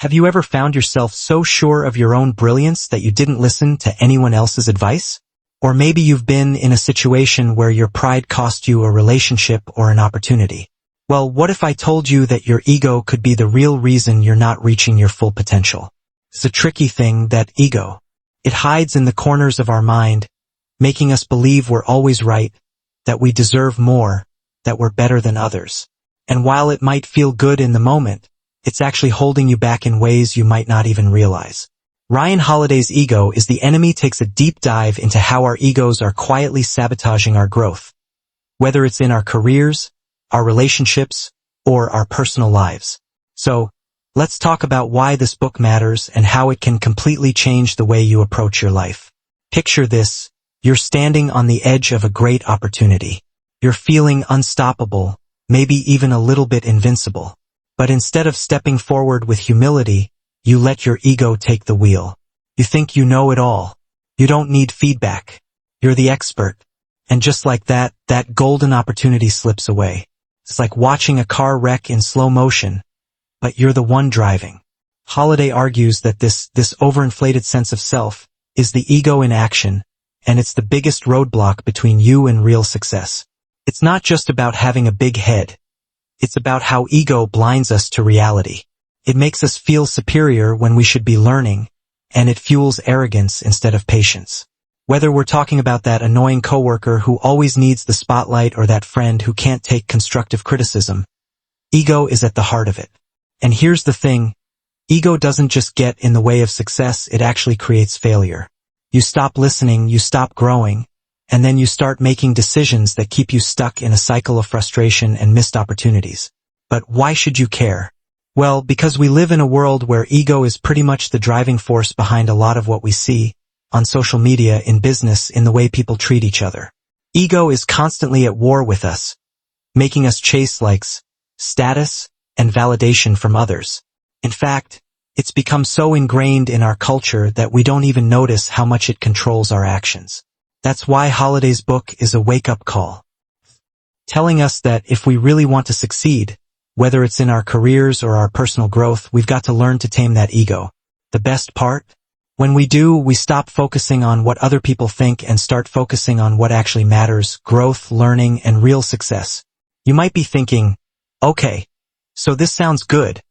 Have you ever found yourself so sure of your own brilliance that you didn't listen to anyone else's advice? Or maybe you've been in a situation where your pride cost you a relationship or an opportunity. Well, what if I told you that your ego could be the real reason you're not reaching your full potential? It's a tricky thing, that ego. It hides in the corners of our mind, making us believe we're always right, that we deserve more, that we're better than others. And while it might feel good in the moment, it's actually holding you back in ways you might not even realize. Ryan Holiday's Ego is the Enemy takes a deep dive into how our egos are quietly sabotaging our growth, whether it's in our careers, our relationships, or our personal lives. So, let's talk about why this book matters and how it can completely change the way you approach your life. Picture this: you're standing on the edge of a great opportunity. You're feeling unstoppable, maybe even a little bit invincible. But instead of stepping forward with humility, you let your ego take the wheel. You think you know it all. You don't need feedback. You're the expert. And just like that, that golden opportunity slips away. It's like watching a car wreck in slow motion, but you're the one driving. Holiday argues that this overinflated sense of self is the ego in action, and it's the biggest roadblock between you and real success. It's not just about having a big head. It's about how ego blinds us to reality. It makes us feel superior when we should be learning, and it fuels arrogance instead of patience. Whether we're talking about that annoying coworker who always needs the spotlight or that friend who can't take constructive criticism, ego is at the heart of it. And here's the thing, ego doesn't just get in the way of success, it actually creates failure. You stop listening, you stop growing, and then you start making decisions that keep you stuck in a cycle of frustration and missed opportunities. But why should you care? Well, because we live in a world where ego is pretty much the driving force behind a lot of what we see, on social media, in business, in the way people treat each other. Ego is constantly at war with us, making us chase likes, status, and validation from others. In fact, it's become so ingrained in our culture that we don't even notice how much it controls our actions. That's why Holiday's book is a wake-up call, telling us that if we really want to succeed, whether it's in our careers or our personal growth, we've got to learn to tame that ego. The best part? When we do, we stop focusing on what other people think and start focusing on what actually matters: growth, learning, and real success. You might be thinking, okay, so this sounds good,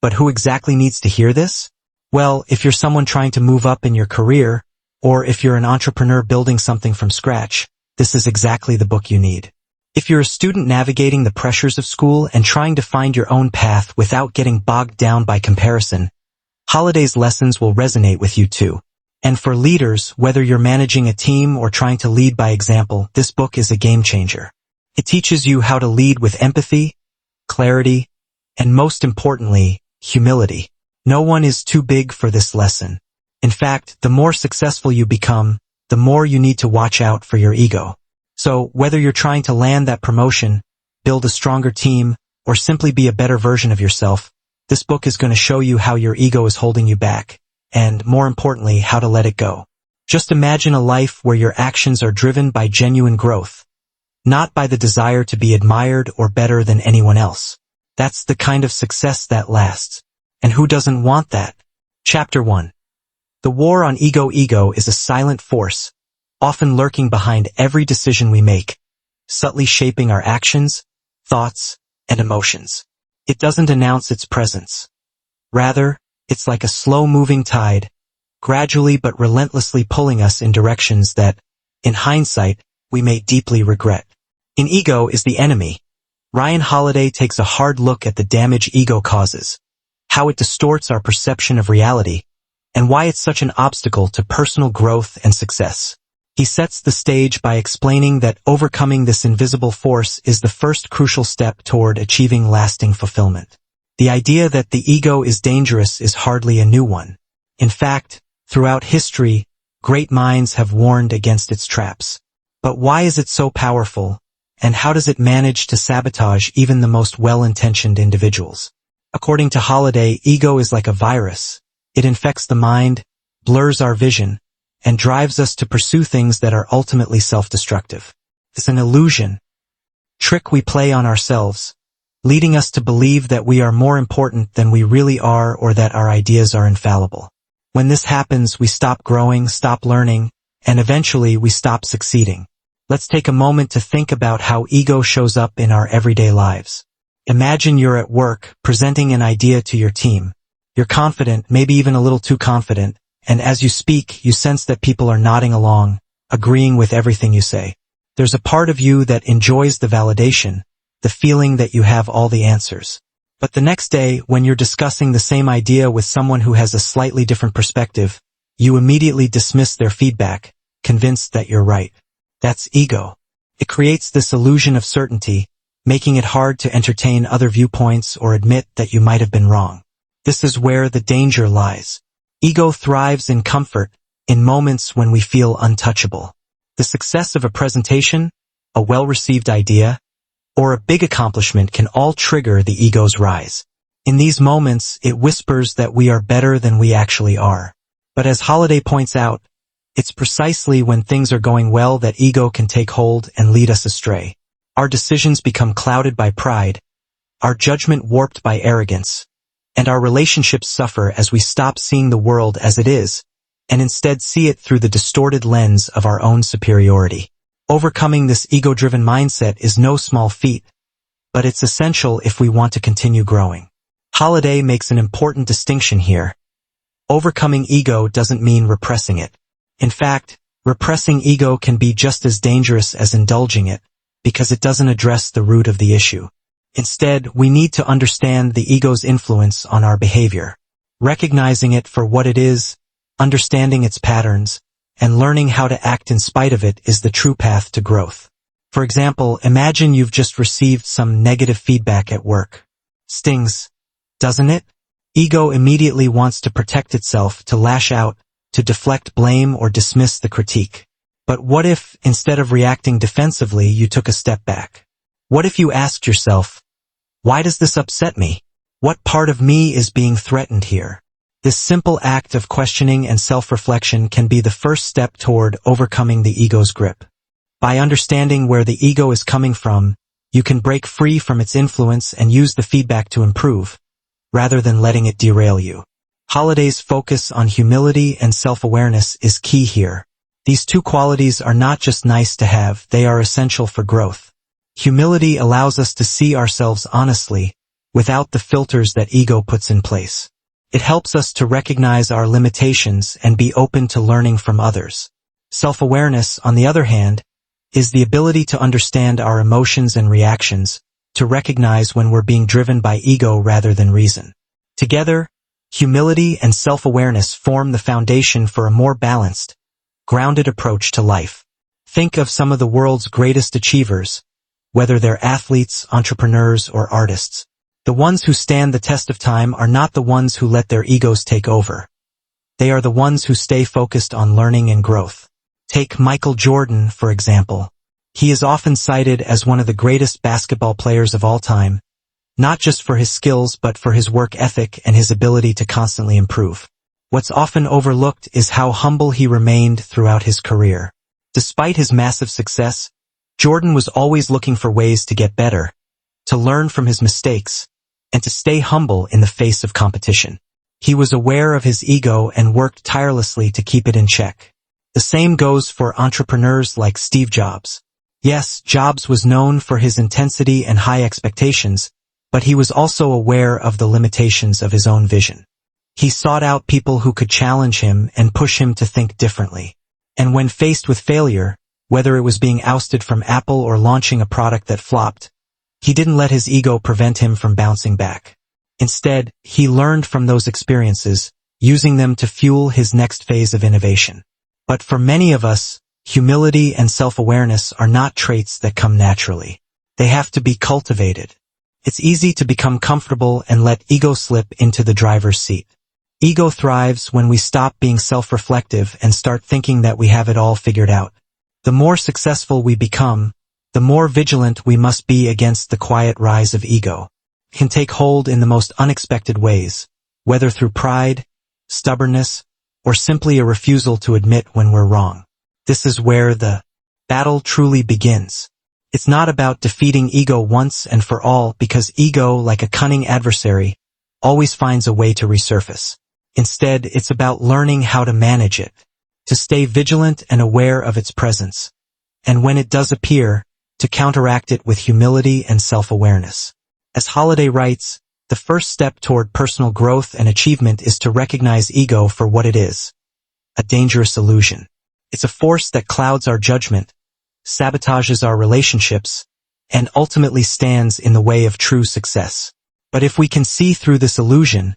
but who exactly needs to hear this? Well, if you're someone trying to move up in your career, or if you're an entrepreneur building something from scratch, this is exactly the book you need. If you're a student navigating the pressures of school and trying to find your own path without getting bogged down by comparison, Holiday's lessons will resonate with you too. And for leaders, whether you're managing a team or trying to lead by example, this book is a game changer. It teaches you how to lead with empathy, clarity, and most importantly, humility. No one is too big for this lesson. In fact, the more successful you become, the more you need to watch out for your ego. So, whether you're trying to land that promotion, build a stronger team, or simply be a better version of yourself, this book is going to show you how your ego is holding you back, and, more importantly, how to let it go. Just imagine a life where your actions are driven by genuine growth, not by the desire to be admired or better than anyone else. That's the kind of success that lasts. And who doesn't want that? Chapter 1. The war on ego. Ego is a silent force, often lurking behind every decision we make, subtly shaping our actions, thoughts, and emotions. It doesn't announce its presence. Rather, it's like a slow-moving tide, gradually but relentlessly pulling us in directions that, in hindsight, we may deeply regret. In Ego is the Enemy, Ryan Holiday takes a hard look at the damage ego causes, how it distorts our perception of reality, and why it's such an obstacle to personal growth and success. He sets the stage by explaining that overcoming this invisible force is the first crucial step toward achieving lasting fulfillment. The idea that the ego is dangerous is hardly a new one. In fact, throughout history, great minds have warned against its traps. But why is it so powerful, and how does it manage to sabotage even the most well-intentioned individuals? According to Holiday, ego is like a virus. It infects the mind, blurs our vision, and drives us to pursue things that are ultimately self-destructive. It's an illusion, trick we play on ourselves, leading us to believe that we are more important than we really are or that our ideas are infallible. When this happens, we stop growing, stop learning, and eventually we stop succeeding. Let's take a moment to think about how ego shows up in our everyday lives. Imagine you're at work, presenting an idea to your team. You're confident, maybe even a little too confident, and as you speak, you sense that people are nodding along, agreeing with everything you say. There's a part of you that enjoys the validation, the feeling that you have all the answers. But the next day, when you're discussing the same idea with someone who has a slightly different perspective, you immediately dismiss their feedback, convinced that you're right. That's ego. It creates this illusion of certainty, making it hard to entertain other viewpoints or admit that you might have been wrong. This is where the danger lies. Ego thrives in comfort, in moments when we feel untouchable. The success of a presentation, a well-received idea, or a big accomplishment can all trigger the ego's rise. In these moments, it whispers that we are better than we actually are. But as Holiday points out, it's precisely when things are going well that ego can take hold and lead us astray. Our decisions become clouded by pride, our judgment warped by arrogance, and our relationships suffer as we stop seeing the world as it is, and instead see it through the distorted lens of our own superiority. Overcoming this ego-driven mindset is no small feat, but it's essential if we want to continue growing. Holiday makes an important distinction here. Overcoming ego doesn't mean repressing it. In fact, repressing ego can be just as dangerous as indulging it, because it doesn't address the root of the issue. Instead, we need to understand the ego's influence on our behavior. Recognizing it for what it is, understanding its patterns, and learning how to act in spite of it is the true path to growth. For example, imagine you've just received some negative feedback at work. Stings, doesn't it? Ego immediately wants to protect itself, to lash out, to deflect blame or dismiss the critique. But what if, instead of reacting defensively, you took a step back? What if you asked yourself, why does this upset me? What part of me is being threatened here? This simple act of questioning and self-reflection can be the first step toward overcoming the ego's grip. By understanding where the ego is coming from, you can break free from its influence and use the feedback to improve, rather than letting it derail you. Holiday's focus on humility and self-awareness is key here. These two qualities are not just nice to have, they are essential for growth. Humility allows us to see ourselves honestly, without the filters that ego puts in place. It helps us to recognize our limitations and be open to learning from others. Self-awareness, on the other hand, is the ability to understand our emotions and reactions, to recognize when we're being driven by ego rather than reason. Together, humility and self-awareness form the foundation for a more balanced, grounded approach to life. Think of some of the world's greatest achievers, whether they're athletes, entrepreneurs, or artists. The ones who stand the test of time are not the ones who let their egos take over. They are the ones who stay focused on learning and growth. Take Michael Jordan, for example. He is often cited as one of the greatest basketball players of all time, not just for his skills but for his work ethic and his ability to constantly improve. What's often overlooked is how humble he remained throughout his career. Despite his massive success, Jordan was always looking for ways to get better, to learn from his mistakes, and to stay humble in the face of competition. He was aware of his ego and worked tirelessly to keep it in check. The same goes for entrepreneurs like Steve Jobs. Yes, Jobs was known for his intensity and high expectations, but he was also aware of the limitations of his own vision. He sought out people who could challenge him and push him to think differently. And when faced with failure, whether it was being ousted from Apple or launching a product that flopped, he didn't let his ego prevent him from bouncing back. Instead, he learned from those experiences, using them to fuel his next phase of innovation. But for many of us, humility and self-awareness are not traits that come naturally. They have to be cultivated. It's easy to become comfortable and let ego slip into the driver's seat. Ego thrives when we stop being self-reflective and start thinking that we have it all figured out. The more successful we become, the more vigilant we must be against the quiet rise of ego. It can take hold in the most unexpected ways, whether through pride, stubbornness, or simply a refusal to admit when we're wrong. This is where the battle truly begins. It's not about defeating ego once and for all, because ego, like a cunning adversary, always finds a way to resurface. Instead, it's about learning how to manage it, to stay vigilant and aware of its presence, and when it does appear, to counteract it with humility and self-awareness. As Holiday writes, the first step toward personal growth and achievement is to recognize ego for what it is: a dangerous illusion. It's a force that clouds our judgment, sabotages our relationships, and ultimately stands in the way of true success. But if we can see through this illusion,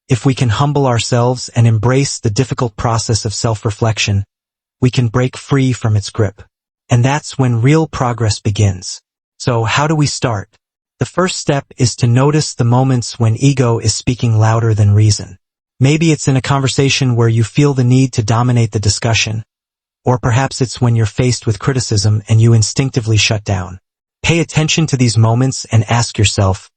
if we can humble ourselves and embrace the difficult process of self-reflection, we can break free from its grip. And that's when real progress begins. So how do we start? The first step is to notice the moments when ego is speaking louder than reason. Maybe it's in a conversation where you feel the need to dominate the discussion, or perhaps it's when you're faced with criticism and you instinctively shut down. Pay attention to these moments and ask yourself,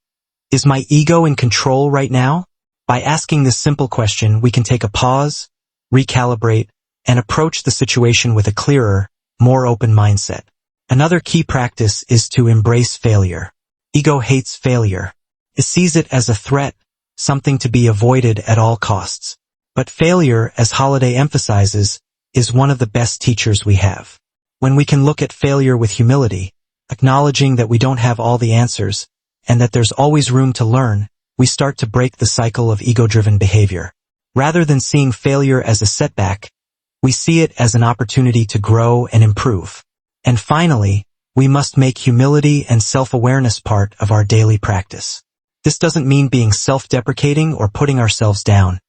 is my ego in control right now? By asking this simple question, we can take a pause, recalibrate, and approach the situation with a clearer, more open mindset. Another key practice is to embrace failure. Ego hates failure. It sees it as a threat, something to be avoided at all costs. But failure, as Holiday emphasizes, is one of the best teachers we have. When we can look at failure with humility, acknowledging that we don't have all the answers, and that there's always room to learn, we start to break the cycle of ego-driven behavior. Rather than seeing failure as a setback, we see it as an opportunity to grow and improve. And finally, we must make humility and self-awareness part of our daily practice. This doesn't mean being self-deprecating or putting ourselves down.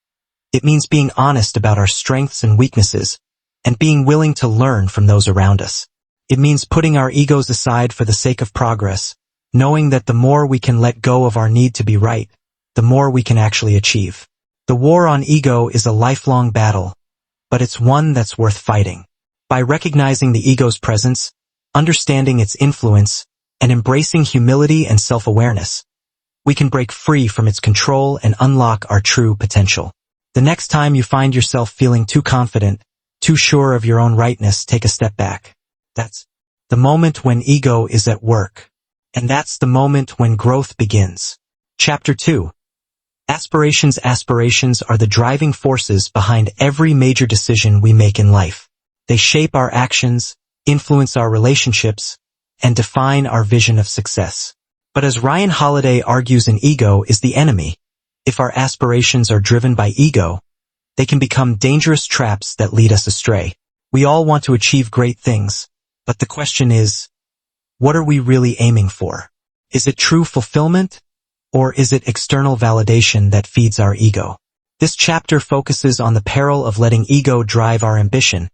It means being honest about our strengths and weaknesses, and being willing to learn from those around us. It means putting our egos aside for the sake of progress, knowing that the more we can let go of our need to be right, the more we can actually achieve. The war on ego is a lifelong battle, but it's one that's worth fighting. By recognizing the ego's presence, understanding its influence, and embracing humility and self-awareness, we can break free from its control and unlock our true potential. The next time you find yourself feeling too confident, too sure of your own rightness, take a step back. That's the moment when ego is at work. And that's the moment when growth begins. Chapter 2. Aspirations. Aspirations are the driving forces behind every major decision we make in life. They shape our actions, influence our relationships, and define our vision of success. But as Ryan Holiday argues, an ego is the enemy. If our aspirations are driven by ego, they can become dangerous traps that lead us astray. We all want to achieve great things, but the question is, what are we really aiming for? Is it true fulfillment, or is it external validation that feeds our ego? This chapter focuses on the peril of letting ego drive our ambition,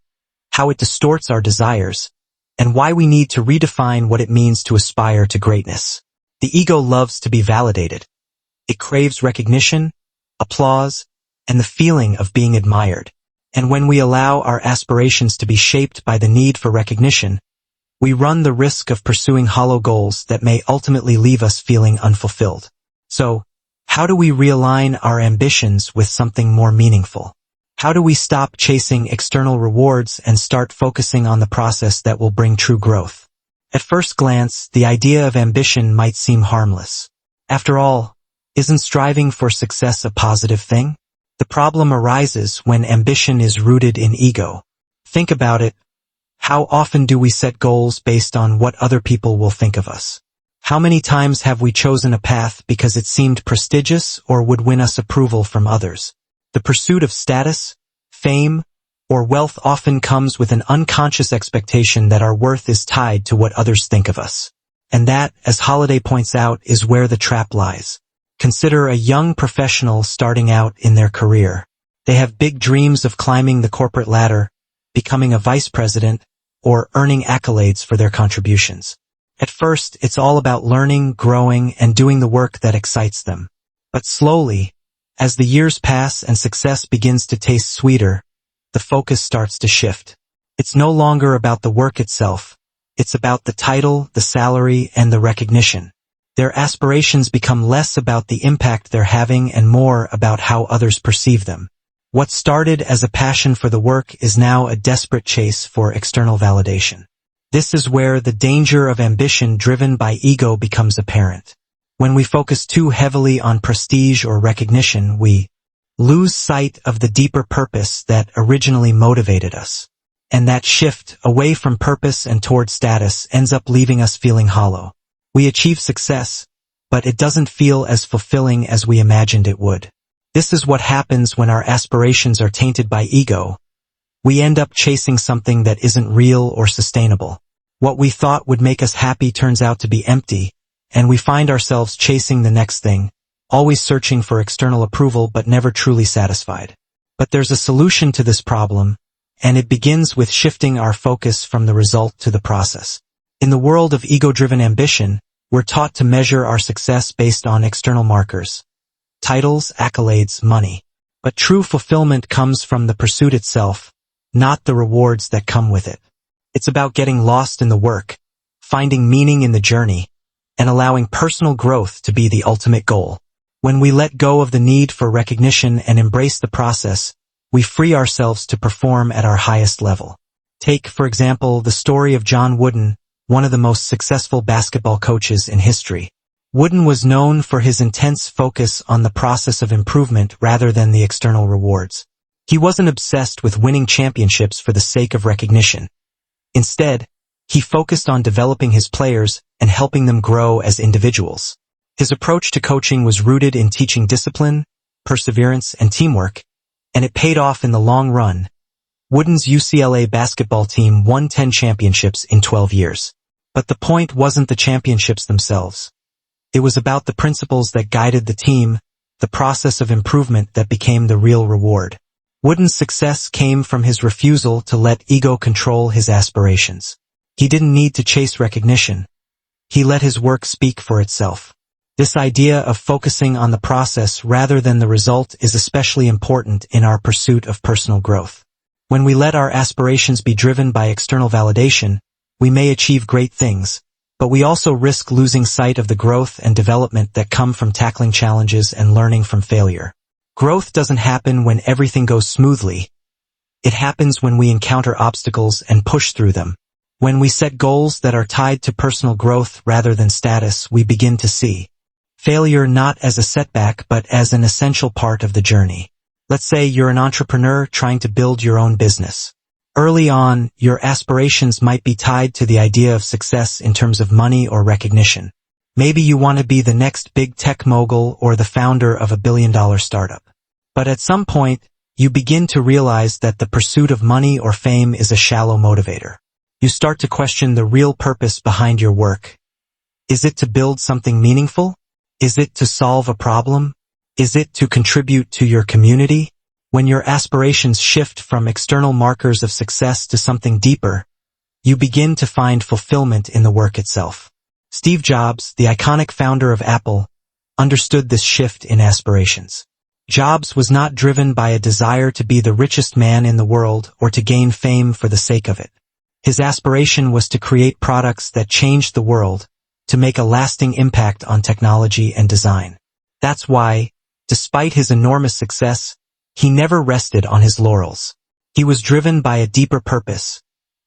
how it distorts our desires, and why we need to redefine what it means to aspire to greatness. The ego loves to be validated. It craves recognition, applause, and the feeling of being admired. And when we allow our aspirations to be shaped by the need for recognition, we run the risk of pursuing hollow goals that may ultimately leave us feeling unfulfilled. So, how do we realign our ambitions with something more meaningful? How do we stop chasing external rewards and start focusing on the process that will bring true growth? At first glance, the idea of ambition might seem harmless. After all, isn't striving for success a positive thing? The problem arises when ambition is rooted in ego. Think about it. How often do we set goals based on what other people will think of us? How many times have we chosen a path because it seemed prestigious or would win us approval from others? The pursuit of status, fame, or wealth often comes with an unconscious expectation that our worth is tied to what others think of us. And that, as Holiday points out, is where the trap lies. Consider a young professional starting out in their career. They have big dreams of climbing the corporate ladder, becoming a vice president, or earning accolades for their contributions. At first, it's all about learning, growing, and doing the work that excites them. But slowly, as the years pass and success begins to taste sweeter, the focus starts to shift. It's no longer about the work itself. It's about the title, the salary, and the recognition. Their aspirations become less about the impact they're having and more about how others perceive them. What started as a passion for the work is now a desperate chase for external validation. This is where the danger of ambition driven by ego becomes apparent. When we focus too heavily on prestige or recognition, we lose sight of the deeper purpose that originally motivated us. And that shift away from purpose and toward status ends up leaving us feeling hollow. We achieve success, but it doesn't feel as fulfilling as we imagined it would. This is what happens when our aspirations are tainted by ego. We end up chasing something that isn't real or sustainable. What we thought would make us happy turns out to be empty, and we find ourselves chasing the next thing, always searching for external approval but never truly satisfied. But there's a solution to this problem, and it begins with shifting our focus from the result to the process. In the world of ego-driven ambition, we're taught to measure our success based on external markers. Titles, accolades, money. But true fulfillment comes from the pursuit itself, not the rewards that come with it. It's about getting lost in the work, finding meaning in the journey, and allowing personal growth to be the ultimate goal. When we let go of the need for recognition and embrace the process, we free ourselves to perform at our highest level. Take, for example, the story of John Wooden, one of the most successful basketball coaches in history. Wooden was known for his intense focus on the process of improvement rather than the external rewards. He wasn't obsessed with winning championships for the sake of recognition. Instead, he focused on developing his players and helping them grow as individuals. His approach to coaching was rooted in teaching discipline, perseverance, and teamwork, and it paid off in the long run. Wooden's UCLA basketball team won 10 championships in 12 years. But the point wasn't the championships themselves. It was about the principles that guided the team, the process of improvement that became the real reward. Wooden's success came from his refusal to let ego control his aspirations. He didn't need to chase recognition. He let his work speak for itself. This idea of focusing on the process rather than the result is especially important in our pursuit of personal growth. When we let our aspirations be driven by external validation, we may achieve great things, but we also risk losing sight of the growth and development that come from tackling challenges and learning from failure. Growth doesn't happen when everything goes smoothly. It happens when we encounter obstacles and push through them. When we set goals that are tied to personal growth rather than status, we begin to see failure not as a setback but as an essential part of the journey. Let's say you're an entrepreneur trying to build your own business. Early on, your aspirations might be tied to the idea of success in terms of money or recognition. Maybe you want to be the next big tech mogul or the founder of a billion-dollar startup. But at some point, you begin to realize that the pursuit of money or fame is a shallow motivator. You start to question the real purpose behind your work. Is it to build something meaningful? Is it to solve a problem? Is it to contribute to your community? When your aspirations shift from external markers of success to something deeper, you begin to find fulfillment in the work itself. Steve Jobs, the iconic founder of Apple, understood this shift in aspirations. Jobs was not driven by a desire to be the richest man in the world or to gain fame for the sake of it. His aspiration was to create products that changed the world, to make a lasting impact on technology and design. That's why, despite his enormous success, he never rested on his laurels. He was driven by a deeper purpose,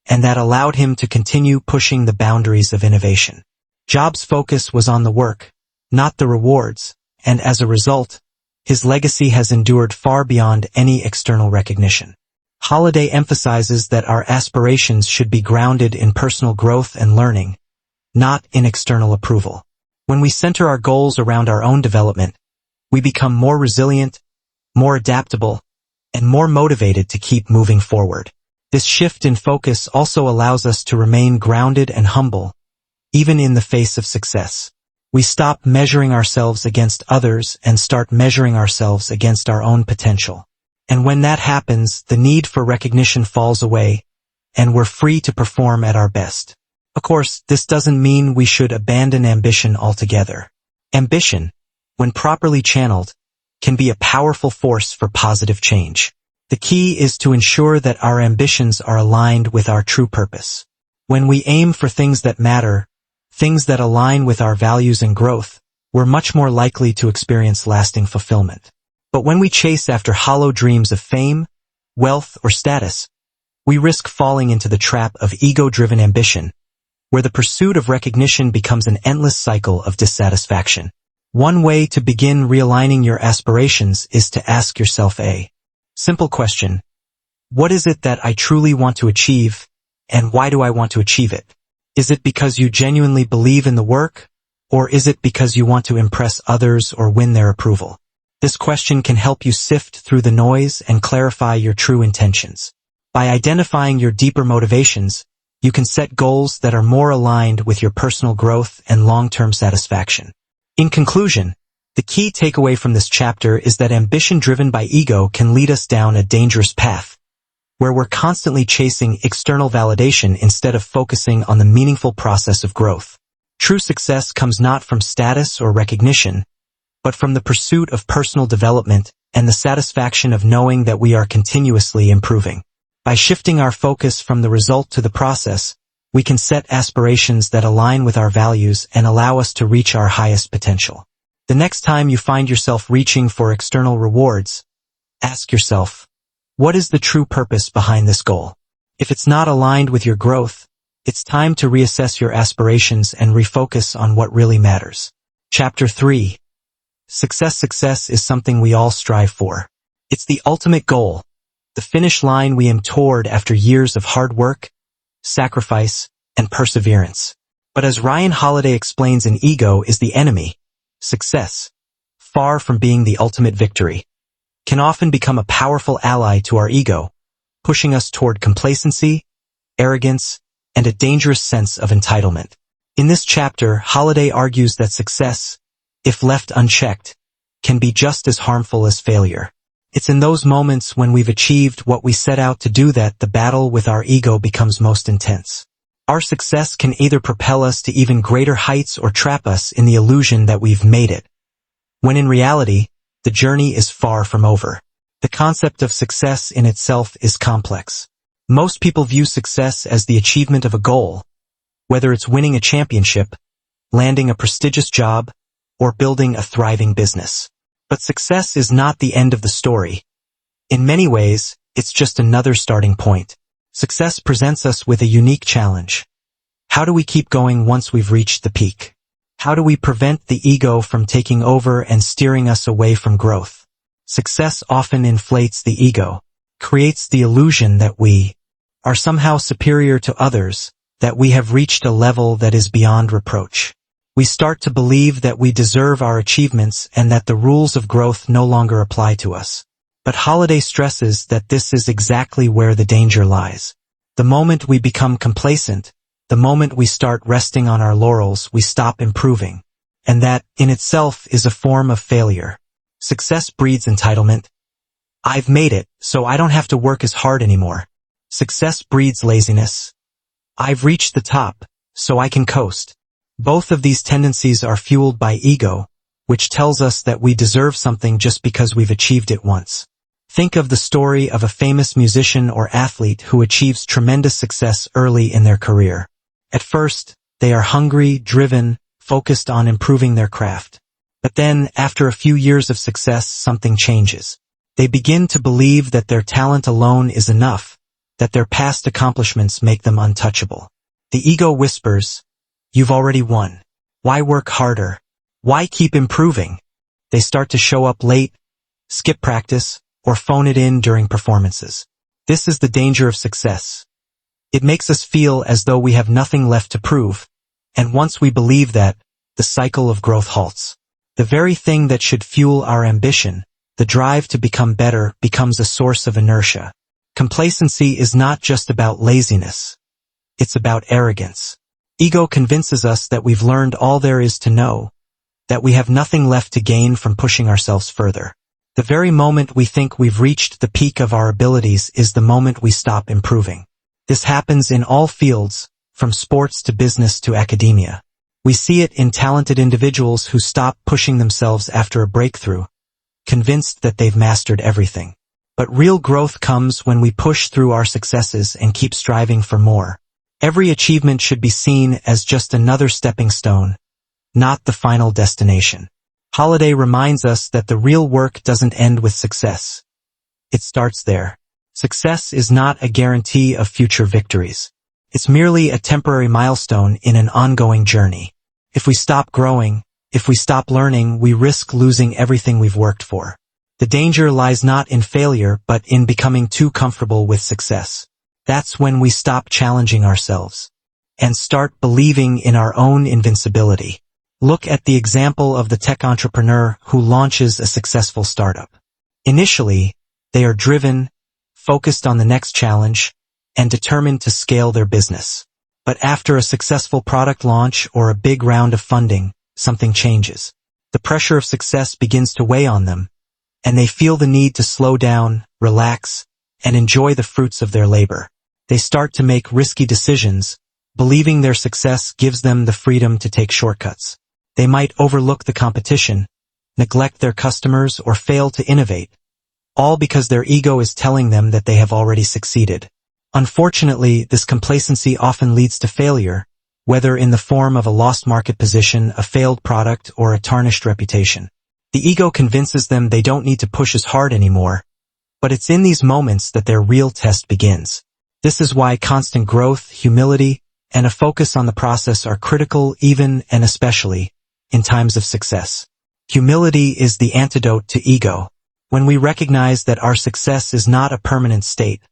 and that allowed him to continue pushing the boundaries of innovation. Jobs' focus was on the work, not the rewards, and as a result, his legacy has endured far beyond any external recognition. Holliday emphasizes that our aspirations should be grounded in personal growth and learning, not in external approval. When we center our goals around our own development, we become more resilient, more adaptable, and more motivated to keep moving forward. This shift in focus also allows us to remain grounded and humble, even in the face of success. We stop measuring ourselves against others and start measuring ourselves against our own potential. And when that happens, the need for recognition falls away, and we're free to perform at our best. Of course, this doesn't mean we should abandon ambition altogether. Ambition, when properly channeled, can be a powerful force for positive change. The key is to ensure that our ambitions are aligned with our true purpose. When we aim for things that matter, things that align with our values and growth, we're much more likely to experience lasting fulfillment. But when we chase after hollow dreams of fame, wealth, or status, we risk falling into the trap of ego-driven ambition, where the pursuit of recognition becomes an endless cycle of dissatisfaction. One way to begin realigning your aspirations is to ask yourself a simple question. What is it that I truly want to achieve, and why do I want to achieve it? Is it because you genuinely believe in the work, or is it because you want to impress others or win their approval? This question can help you sift through the noise and clarify your true intentions. By identifying your deeper motivations, you can set goals that are more aligned with your personal growth and long-term satisfaction. In conclusion, the key takeaway from this chapter is that ambition driven by ego can lead us down a dangerous path, where we're constantly chasing external validation instead of focusing on the meaningful process of growth. True success comes not from status or recognition, but from the pursuit of personal development and the satisfaction of knowing that we are continuously improving. By shifting our focus from the result to the process, we can set aspirations that align with our values and allow us to reach our highest potential. The next time you find yourself reaching for external rewards, ask yourself, what is the true purpose behind this goal? If it's not aligned with your growth, it's time to reassess your aspirations and refocus on what really matters. Chapter 3. Success is something we all strive for. It's the ultimate goal, the finish line we aim toward after years of hard work, sacrifice, and perseverance. But as Ryan Holiday explains in Ego is the Enemy, success, far from being the ultimate victory, can often become a powerful ally to our ego, pushing us toward complacency, arrogance, and a dangerous sense of entitlement. In this chapter, Holiday argues that success, if left unchecked, can be just as harmful as failure. It's in those moments when we've achieved what we set out to do that the battle with our ego becomes most intense. Our success can either propel us to even greater heights or trap us in the illusion that we've made it, when in reality, the journey is far from over. The concept of success in itself is complex. Most people view success as the achievement of a goal, whether it's winning a championship, landing a prestigious job, or building a thriving business. But success is not the end of the story. In many ways, it's just another starting point. Success presents us with a unique challenge. How do we keep going once we've reached the peak? How do we prevent the ego from taking over and steering us away from growth? Success often inflates the ego, creates the illusion that we are somehow superior to others, that we have reached a level that is beyond reproach. We start to believe that we deserve our achievements and that the rules of growth no longer apply to us. But Holiday stresses that this is exactly where the danger lies. The moment we become complacent, the moment we start resting on our laurels, we stop improving. And that, in itself, is a form of failure. Success breeds entitlement. I've made it, so I don't have to work as hard anymore. Success breeds laziness. I've reached the top, so I can coast. Both of these tendencies are fueled by ego, which tells us that we deserve something just because we've achieved it once. Think of the story of a famous musician or athlete who achieves tremendous success early in their career. At first, they are hungry, driven, focused on improving their craft. But then, after a few years of success, something changes. They begin to believe that their talent alone is enough, that their past accomplishments make them untouchable. The ego whispers, "You've already won. Why work harder? Why keep improving?" They start to show up late, skip practice, or phone it in during performances. This is the danger of success. It makes us feel as though we have nothing left to prove, and once we believe that, the cycle of growth halts. The very thing that should fuel our ambition, the drive to become better, becomes a source of inertia. Complacency is not just about laziness. It's about arrogance. Ego convinces us that we've learned all there is to know, that we have nothing left to gain from pushing ourselves further. The very moment we think we've reached the peak of our abilities is the moment we stop improving. This happens in all fields, from sports to business to academia. We see it in talented individuals who stop pushing themselves after a breakthrough, convinced that they've mastered everything. But real growth comes when we push through our successes and keep striving for more. Every achievement should be seen as just another stepping stone, not the final destination. Holiday reminds us that the real work doesn't end with success. It starts there. Success is not a guarantee of future victories. It's merely a temporary milestone in an ongoing journey. If we stop growing, if we stop learning, we risk losing everything we've worked for. The danger lies not in failure, but in becoming too comfortable with success. That's when we stop challenging ourselves and start believing in our own invincibility. Look at the example of the tech entrepreneur who launches a successful startup. Initially, they are driven, focused on the next challenge, and determined to scale their business. But after a successful product launch or a big round of funding, something changes. The pressure of success begins to weigh on them, and they feel the need to slow down, relax, and enjoy the fruits of their labor. They start to make risky decisions, believing their success gives them the freedom to take shortcuts. They might overlook the competition, neglect their customers, or fail to innovate, all because their ego is telling them that they have already succeeded. Unfortunately, this complacency often leads to failure, whether in the form of a lost market position, a failed product, or a tarnished reputation. The ego convinces them they don't need to push as hard anymore, but it's in these moments that their real test begins. This is why constant growth, humility, and a focus on the process are critical even and especially in times of success. Humility is the antidote to ego. When we recognize that our success is not a permanent state,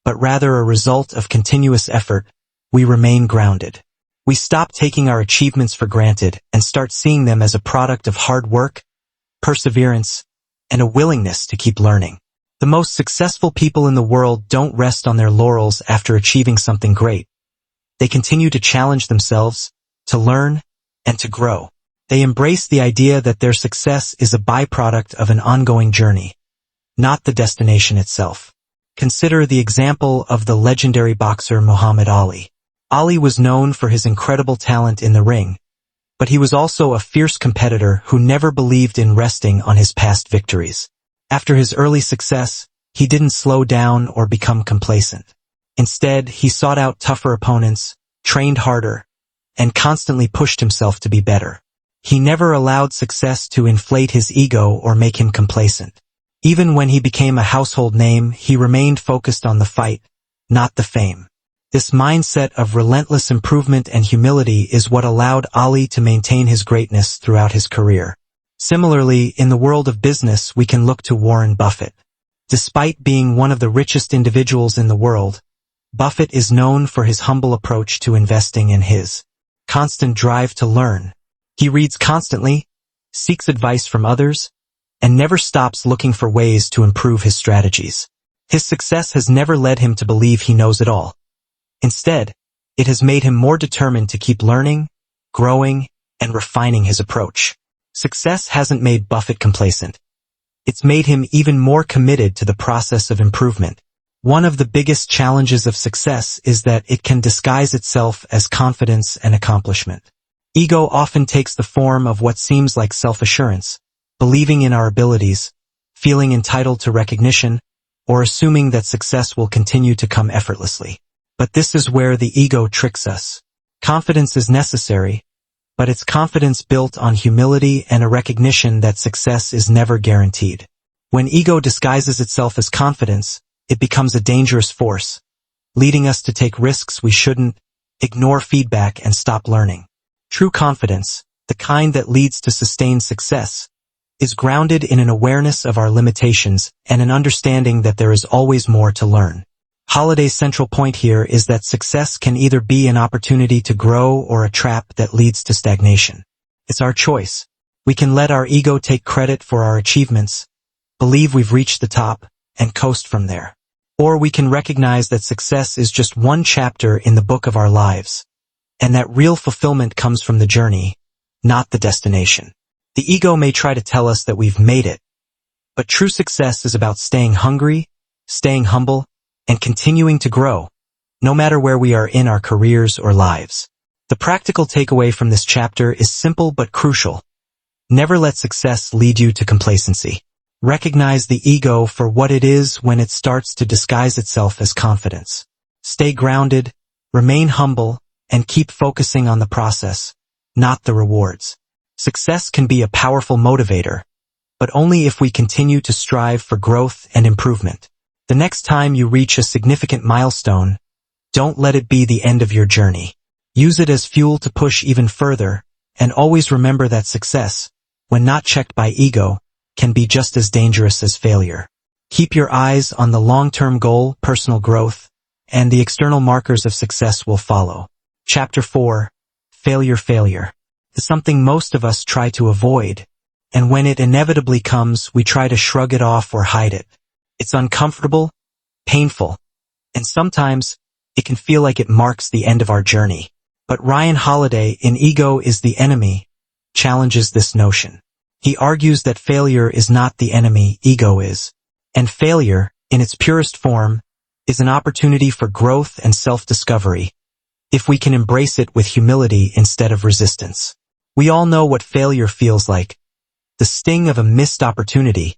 but rather a result of continuous effort, we remain grounded. We stop taking our achievements for granted and start seeing them as a product of hard work, perseverance, and a willingness to keep learning. The most successful people in the world don't rest on their laurels after achieving something great. They continue to challenge themselves, to learn, and to grow. They embrace the idea that their success is a byproduct of an ongoing journey, not the destination itself. Consider the example of the legendary boxer Muhammad Ali. Ali was known for his incredible talent in the ring, but he was also a fierce competitor who never believed in resting on his past victories. After his early success, he didn't slow down or become complacent. Instead, he sought out tougher opponents, trained harder, and constantly pushed himself to be better. He never allowed success to inflate his ego or make him complacent. Even when he became a household name, he remained focused on the fight, not the fame. This mindset of relentless improvement and humility is what allowed Ali to maintain his greatness throughout his career. Similarly, in the world of business, we can look to Warren Buffett. Despite being one of the richest individuals in the world, Buffett is known for his humble approach to investing and his constant drive to learn. He reads constantly, seeks advice from others, and never stops looking for ways to improve his strategies. His success has never led him to believe he knows it all. Instead, it has made him more determined to keep learning, growing, and refining his approach. Success hasn't made Buffett complacent. It's made him even more committed to the process of improvement. One of the biggest challenges of success is that it can disguise itself as confidence and accomplishment. Ego often takes the form of what seems like self-assurance, believing in our abilities, feeling entitled to recognition, or assuming that success will continue to come effortlessly. But this is where the ego tricks us. Confidence is necessary, but it's confidence built on humility and a recognition that success is never guaranteed. When ego disguises itself as confidence, it becomes a dangerous force, leading us to take risks we shouldn't, ignore feedback, and stop learning. True confidence, the kind that leads to sustained success, is grounded in an awareness of our limitations and an understanding that there is always more to learn. Holiday's central point here is that success can either be an opportunity to grow or a trap that leads to stagnation. It's our choice. We can let our ego take credit for our achievements, believe we've reached the top, and coast from there. Or we can recognize that success is just one chapter in the book of our lives, and that real fulfillment comes from the journey, not the destination. The ego may try to tell us that we've made it, but true success is about staying hungry, staying humble, and continuing to grow, no matter where we are in our careers or lives. The practical takeaway from this chapter is simple but crucial. Never let success lead you to complacency. Recognize the ego for what it is when it starts to disguise itself as confidence. Stay grounded, remain humble, and keep focusing on the process, not the rewards. Success can be a powerful motivator, but only if we continue to strive for growth and improvement. The next time you reach a significant milestone, don't let it be the end of your journey. Use it as fuel to push even further, and always remember that success, when not checked by ego, can be just as dangerous as failure. Keep your eyes on the long-term goal, personal growth, and the external markers of success will follow. Chapter 4. Failure is something most of us try to avoid, and when it inevitably comes, we try to shrug it off or hide it. It's uncomfortable, painful, and sometimes it can feel like it marks the end of our journey. But Ryan Holiday in Ego is the Enemy challenges this notion. He argues that failure is not the enemy, ego is. And failure, in its purest form, is an opportunity for growth and self-discovery, if we can embrace it with humility instead of resistance. We all know what failure feels like. The sting of a missed opportunity,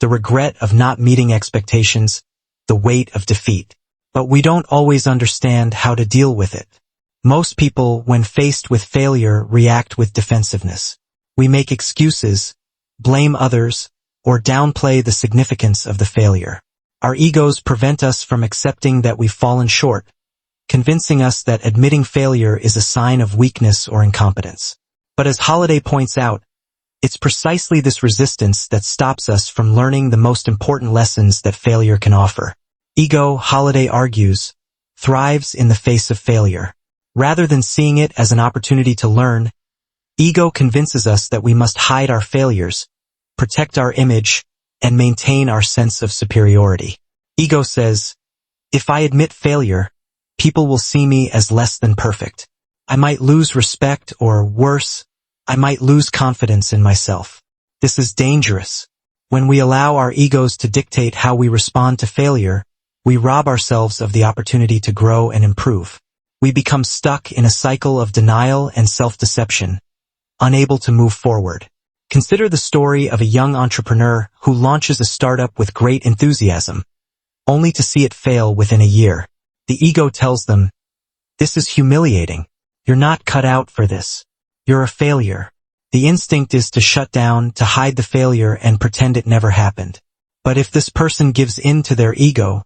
the regret of not meeting expectations, the weight of defeat. But we don't always understand how to deal with it. Most people, when faced with failure, react with defensiveness. We make excuses, blame others, or downplay the significance of the failure. Our egos prevent us from accepting that we've fallen short, convincing us that admitting failure is a sign of weakness or incompetence. But as Holiday points out, it's precisely this resistance that stops us from learning the most important lessons that failure can offer. Ego, Holiday argues, thrives in the face of failure. Rather than seeing it as an opportunity to learn, ego convinces us that we must hide our failures, protect our image, and maintain our sense of superiority. Ego says, if I admit failure, people will see me as less than perfect. I might lose respect, or worse, I might lose confidence in myself. This is dangerous. When we allow our egos to dictate how we respond to failure, we rob ourselves of the opportunity to grow and improve. We become stuck in a cycle of denial and self-deception, unable to move forward. Consider the story of a young entrepreneur who launches a startup with great enthusiasm, only to see it fail within a year. The ego tells them, this is humiliating. You're not cut out for this. You're a failure. The instinct is to shut down, to hide the failure and pretend it never happened. But if this person gives in to their ego,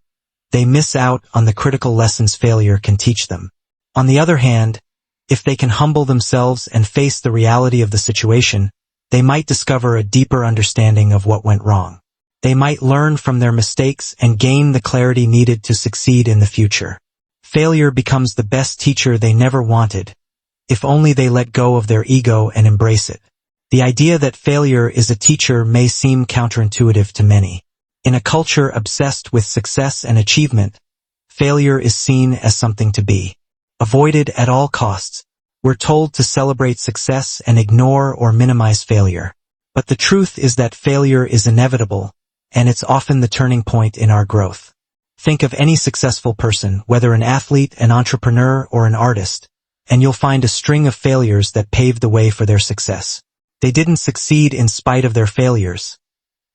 they miss out on the critical lessons failure can teach them. On the other hand, if they can humble themselves and face the reality of the situation, they might discover a deeper understanding of what went wrong. They might learn from their mistakes and gain the clarity needed to succeed in the future. Failure becomes the best teacher they never wanted, if only they let go of their ego and embrace it. The idea that failure is a teacher may seem counterintuitive to many. In a culture obsessed with success and achievement, failure is seen as something to be avoided at all costs. We're told to celebrate success and ignore or minimize failure. But the truth is that failure is inevitable, and it's often the turning point in our growth. Think of any successful person, whether an athlete, an entrepreneur, or an artist, and you'll find a string of failures that paved the way for their success. They didn't succeed in spite of their failures.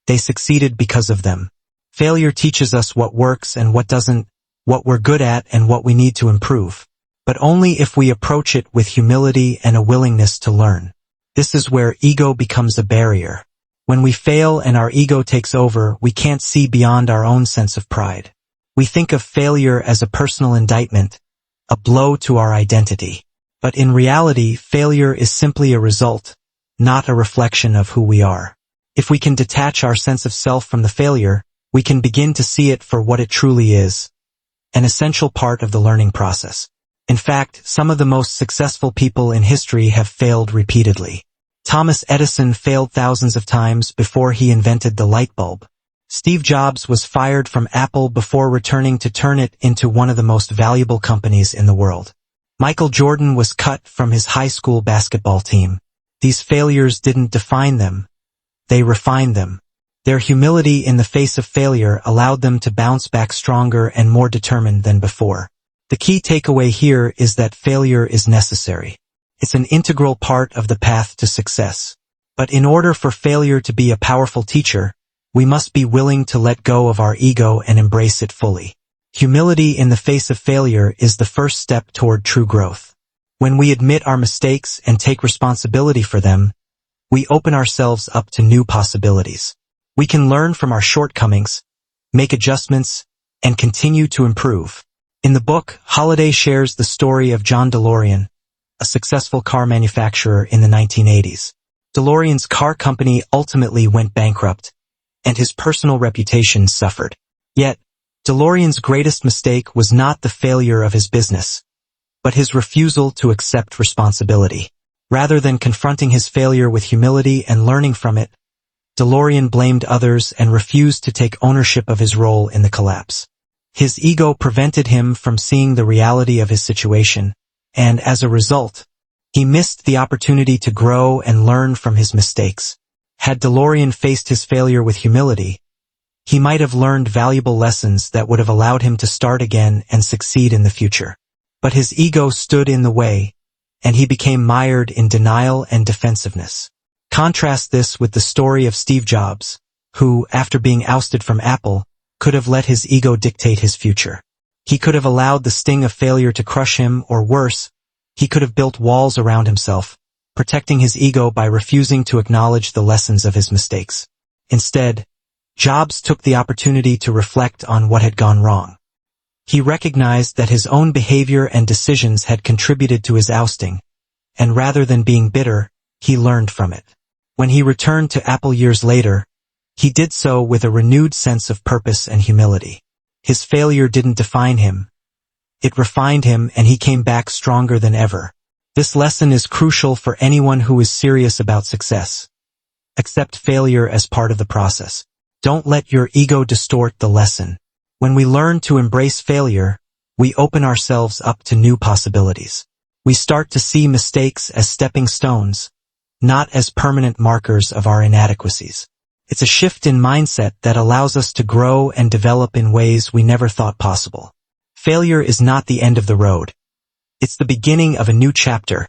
They succeeded because of them. Failure teaches us what works and what doesn't, what we're good at and what we need to improve. But only if we approach it with humility and a willingness to learn. This is where ego becomes a barrier. When we fail and our ego takes over, we can't see beyond our own sense of pride. We think of failure as a personal indictment, a blow to our identity. But in reality, failure is simply a result, not a reflection of who we are. If we can detach our sense of self from the failure, we can begin to see it for what it truly is, an essential part of the learning process. In fact, some of the most successful people in history have failed repeatedly. Thomas Edison failed thousands of times before he invented the light bulb. Steve Jobs was fired from Apple before returning to turn it into one of the most valuable companies in the world. Michael Jordan was cut from his high school basketball team. These failures didn't define them. They refined them. Their humility in the face of failure allowed them to bounce back stronger and more determined than before. The key takeaway here is that failure is necessary. It's an integral part of the path to success. But in order for failure to be a powerful teacher, we must be willing to let go of our ego and embrace it fully. Humility in the face of failure is the first step toward true growth. When we admit our mistakes and take responsibility for them, we open ourselves up to new possibilities. We can learn from our shortcomings, make adjustments, and continue to improve. In the book, Holiday shares the story of John DeLorean, a successful car manufacturer in the 1980s. DeLorean's car company ultimately went bankrupt, and his personal reputation suffered. Yet, DeLorean's greatest mistake was not the failure of his business, but his refusal to accept responsibility. Rather than confronting his failure with humility and learning from it, DeLorean blamed others and refused to take ownership of his role in the collapse. His ego prevented him from seeing the reality of his situation, and as a result, he missed the opportunity to grow and learn from his mistakes. Had DeLorean faced his failure with humility, he might have learned valuable lessons that would have allowed him to start again and succeed in the future. But his ego stood in the way, and he became mired in denial and defensiveness. Contrast this with the story of Steve Jobs, who, after being ousted from Apple, could have let his ego dictate his future. He could have allowed the sting of failure to crush him, or worse, he could have built walls around himself, protecting his ego by refusing to acknowledge the lessons of his mistakes. Instead, Jobs took the opportunity to reflect on what had gone wrong. He recognized that his own behavior and decisions had contributed to his ousting, and rather than being bitter, he learned from it. When he returned to Apple years later, he did so with a renewed sense of purpose and humility. His failure didn't define him. It refined him, and he came back stronger than ever. This lesson is crucial for anyone who is serious about success. Accept failure as part of the process. Don't let your ego distort the lesson. When we learn to embrace failure, we open ourselves up to new possibilities. We start to see mistakes as stepping stones, not as permanent markers of our inadequacies. It's a shift in mindset that allows us to grow and develop in ways we never thought possible. Failure is not the end of the road. It's the beginning of a new chapter,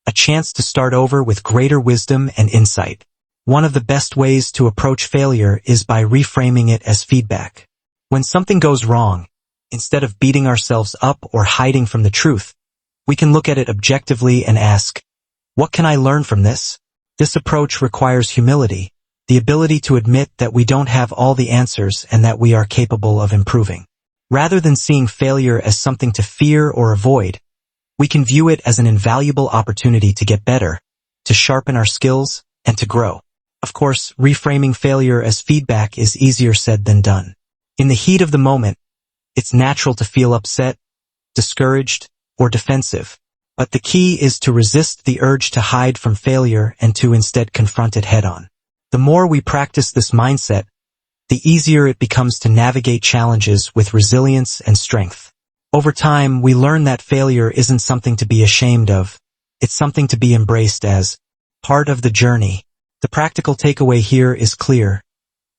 a chance to start over with greater wisdom and insight. One of the best ways to approach failure is by reframing it as feedback. When something goes wrong, instead of beating ourselves up or hiding from the truth, we can look at it objectively and ask, what can I learn from this? This approach requires humility, the ability to admit that we don't have all the answers and that we are capable of improving. Rather than seeing failure as something to fear or avoid, we can view it as an invaluable opportunity to get better, to sharpen our skills, and to grow. Of course, reframing failure as feedback is easier said than done. In the heat of the moment, it's natural to feel upset, discouraged, or defensive. But the key is to resist the urge to hide from failure and to instead confront it head-on. The more we practice this mindset, the easier it becomes to navigate challenges with resilience and strength. Over time, we learn that failure isn't something to be ashamed of. It's something to be embraced as part of the journey. The practical takeaway here is clear.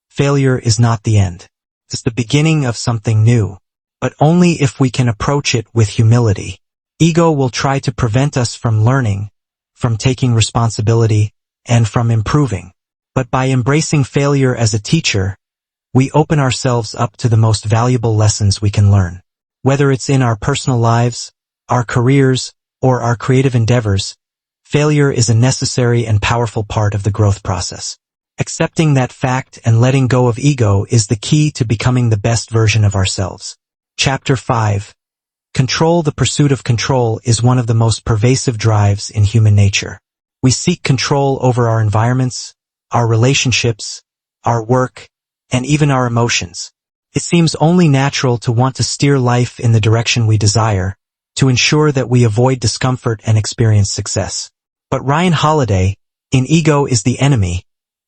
Failure is not the end. It's the beginning of something new, but only if we can approach it with humility. Ego will try to prevent us from learning, from taking responsibility, and from improving. But by embracing failure as a teacher, we open ourselves up to the most valuable lessons we can learn. Whether it's in our personal lives, our careers, or our creative endeavors, failure is a necessary and powerful part of the growth process. Accepting that fact and letting go of ego is the key to becoming the best version of ourselves. Chapter 5. Control. The pursuit of control is one of the most pervasive drives in human nature. We seek control over our environments, our relationships, our work, and even our emotions. It seems only natural to want to steer life in the direction we desire, to ensure that we avoid discomfort and experience success. But Ryan Holiday, in Ego is the Enemy,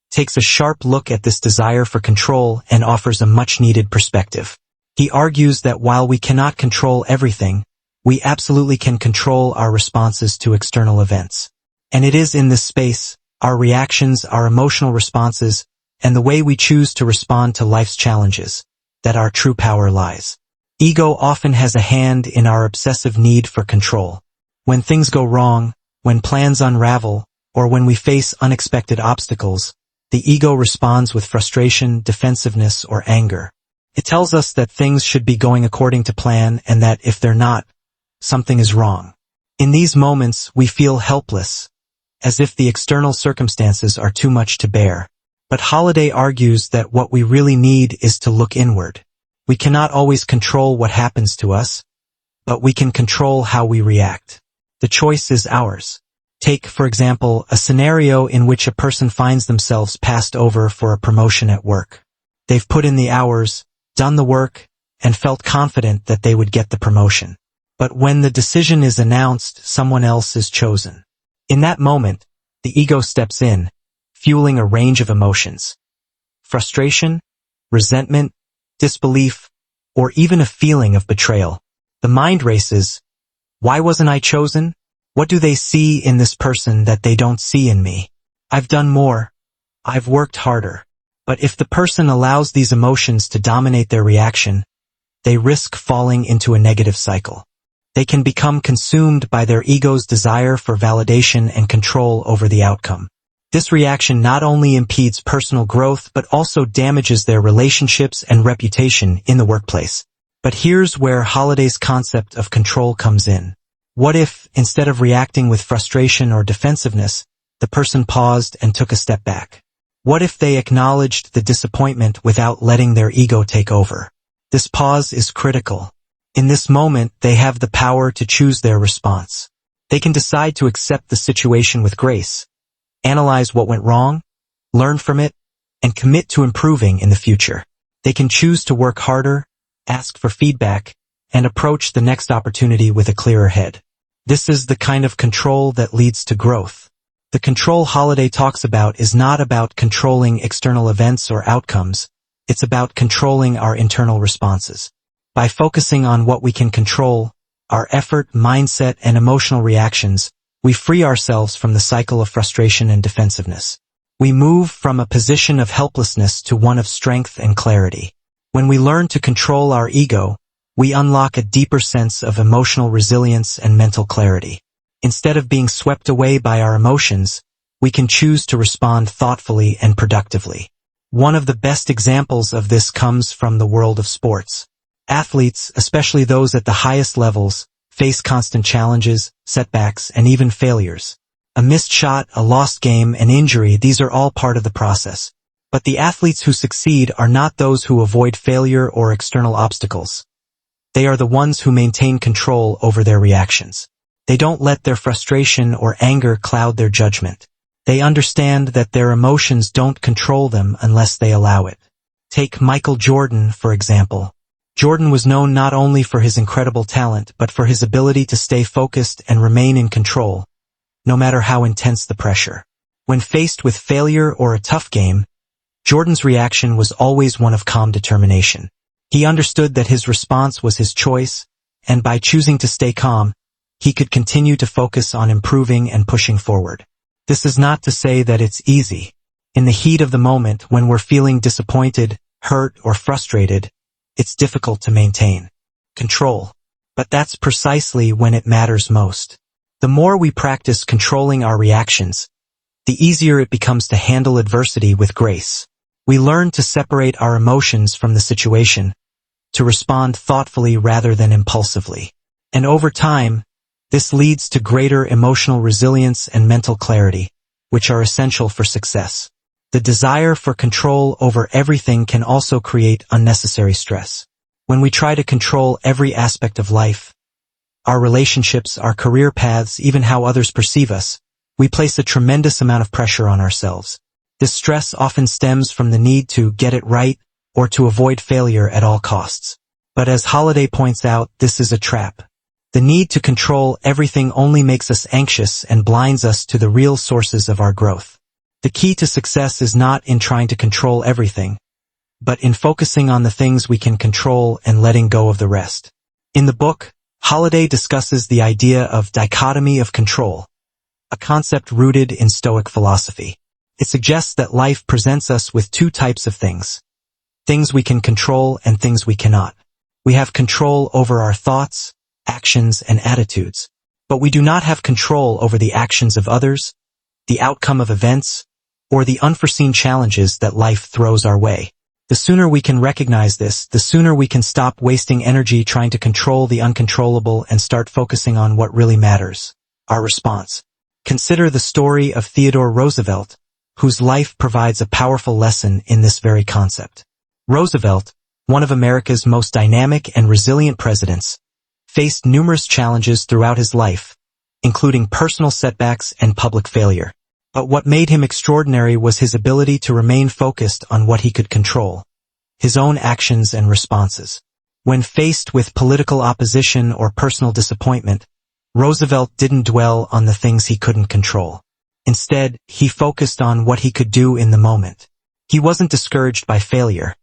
takes a sharp look at this desire for control and offers a much-needed perspective. He argues that while we cannot control everything, we absolutely can control our responses to external events. And it is in this space, our reactions, our emotional responses, and the way we choose to respond to life's challenges, that our true power lies. Ego often has a hand in our obsessive need for control. When things go wrong, when plans unravel, or when we face unexpected obstacles, the ego responds with frustration, defensiveness, or anger. It tells us that things should be going according to plan and that if they're not, something is wrong. In these moments, we feel helpless, as if the external circumstances are too much to bear. But Holiday argues that what we really need is to look inward. We cannot always control what happens to us, but we can control how we react. The choice is ours. Take, for example, a scenario in which a person finds themselves passed over for a promotion at work. They've put in the hours, done the work, and felt confident that they would get the promotion. But when the decision is announced, someone else is chosen. In that moment, the ego steps in, fueling a range of emotions. Frustration, resentment, disbelief, or even a feeling of betrayal. The mind races. Why wasn't I chosen? What do they see in this person that they don't see in me? I've done more. I've worked harder. But if the person allows these emotions to dominate their reaction, they risk falling into a negative cycle. They can become consumed by their ego's desire for validation and control over the outcome. This reaction not only impedes personal growth but also damages their relationships and reputation in the workplace. But here's where Holiday's concept of control comes in. What if, instead of reacting with frustration or defensiveness, the person paused and took a step back? What if they acknowledged the disappointment without letting their ego take over? This pause is critical. In this moment, they have the power to choose their response. They can decide to accept the situation with grace, analyze what went wrong, learn from it, and commit to improving in the future. They can choose to work harder, ask for feedback, and approach the next opportunity with a clearer head. This is the kind of control that leads to growth. The control Holiday talks about is not about controlling external events or outcomes. It's about controlling our internal responses. By focusing on what we can control, our effort, mindset, and emotional reactions, we free ourselves from the cycle of frustration and defensiveness. We move from a position of helplessness to one of strength and clarity. When we learn to control our ego, we unlock a deeper sense of emotional resilience and mental clarity. Instead of being swept away by our emotions, we can choose to respond thoughtfully and productively. One of the best examples of this comes from the world of sports. Athletes, especially those at the highest levels, face constant challenges, setbacks, and even failures. A missed shot, a lost game, an injury, these are all part of the process. But the athletes who succeed are not those who avoid failure or external obstacles. They are the ones who maintain control over their reactions. They don't let their frustration or anger cloud their judgment. They understand that their emotions don't control them unless they allow it. Take Michael Jordan, for example. Jordan was known not only for his incredible talent but for his ability to stay focused and remain in control, no matter how intense the pressure. When faced with failure or a tough game, Jordan's reaction was always one of calm determination. He understood that his response was his choice, and by choosing to stay calm, he could continue to focus on improving and pushing forward. This is not to say that it's easy. In the heat of the moment, when we're feeling disappointed, hurt, or frustrated, it's difficult to maintain control. But that's precisely when it matters most. The more we practice controlling our reactions, the easier it becomes to handle adversity with grace. We learn to separate our emotions from the situation, to respond thoughtfully rather than impulsively. And over time, this leads to greater emotional resilience and mental clarity, which are essential for success. The desire for control over everything can also create unnecessary stress. When we try to control every aspect of life, our relationships, our career paths, even how others perceive us, we place a tremendous amount of pressure on ourselves. This stress often stems from the need to get it right or to avoid failure at all costs. But as Holiday points out, this is a trap. The need to control everything only makes us anxious and blinds us to the real sources of our growth. The key to success is not in trying to control everything, but in focusing on the things we can control and letting go of the rest. In the book, Holiday discusses the idea of dichotomy of control, a concept rooted in Stoic philosophy. It suggests that life presents us with two types of things we can control and things we cannot. We have control over our thoughts, actions, and attitudes, but we do not have control over the actions of others, the outcome of events, or the unforeseen challenges that life throws our way. The sooner we can recognize this, the sooner we can stop wasting energy trying to control the uncontrollable and start focusing on what really matters, our response. Consider the story of Theodore Roosevelt, whose life provides a powerful lesson in this very concept. Roosevelt, one of America's most dynamic and resilient presidents, faced numerous challenges throughout his life, including personal setbacks and public failure. But what made him extraordinary was his ability to remain focused on what he could control, his own actions and responses. When faced with political opposition or personal disappointment, Roosevelt didn't dwell on the things he couldn't control. Instead, he focused on what he could do in the moment. He wasn't discouraged by failure.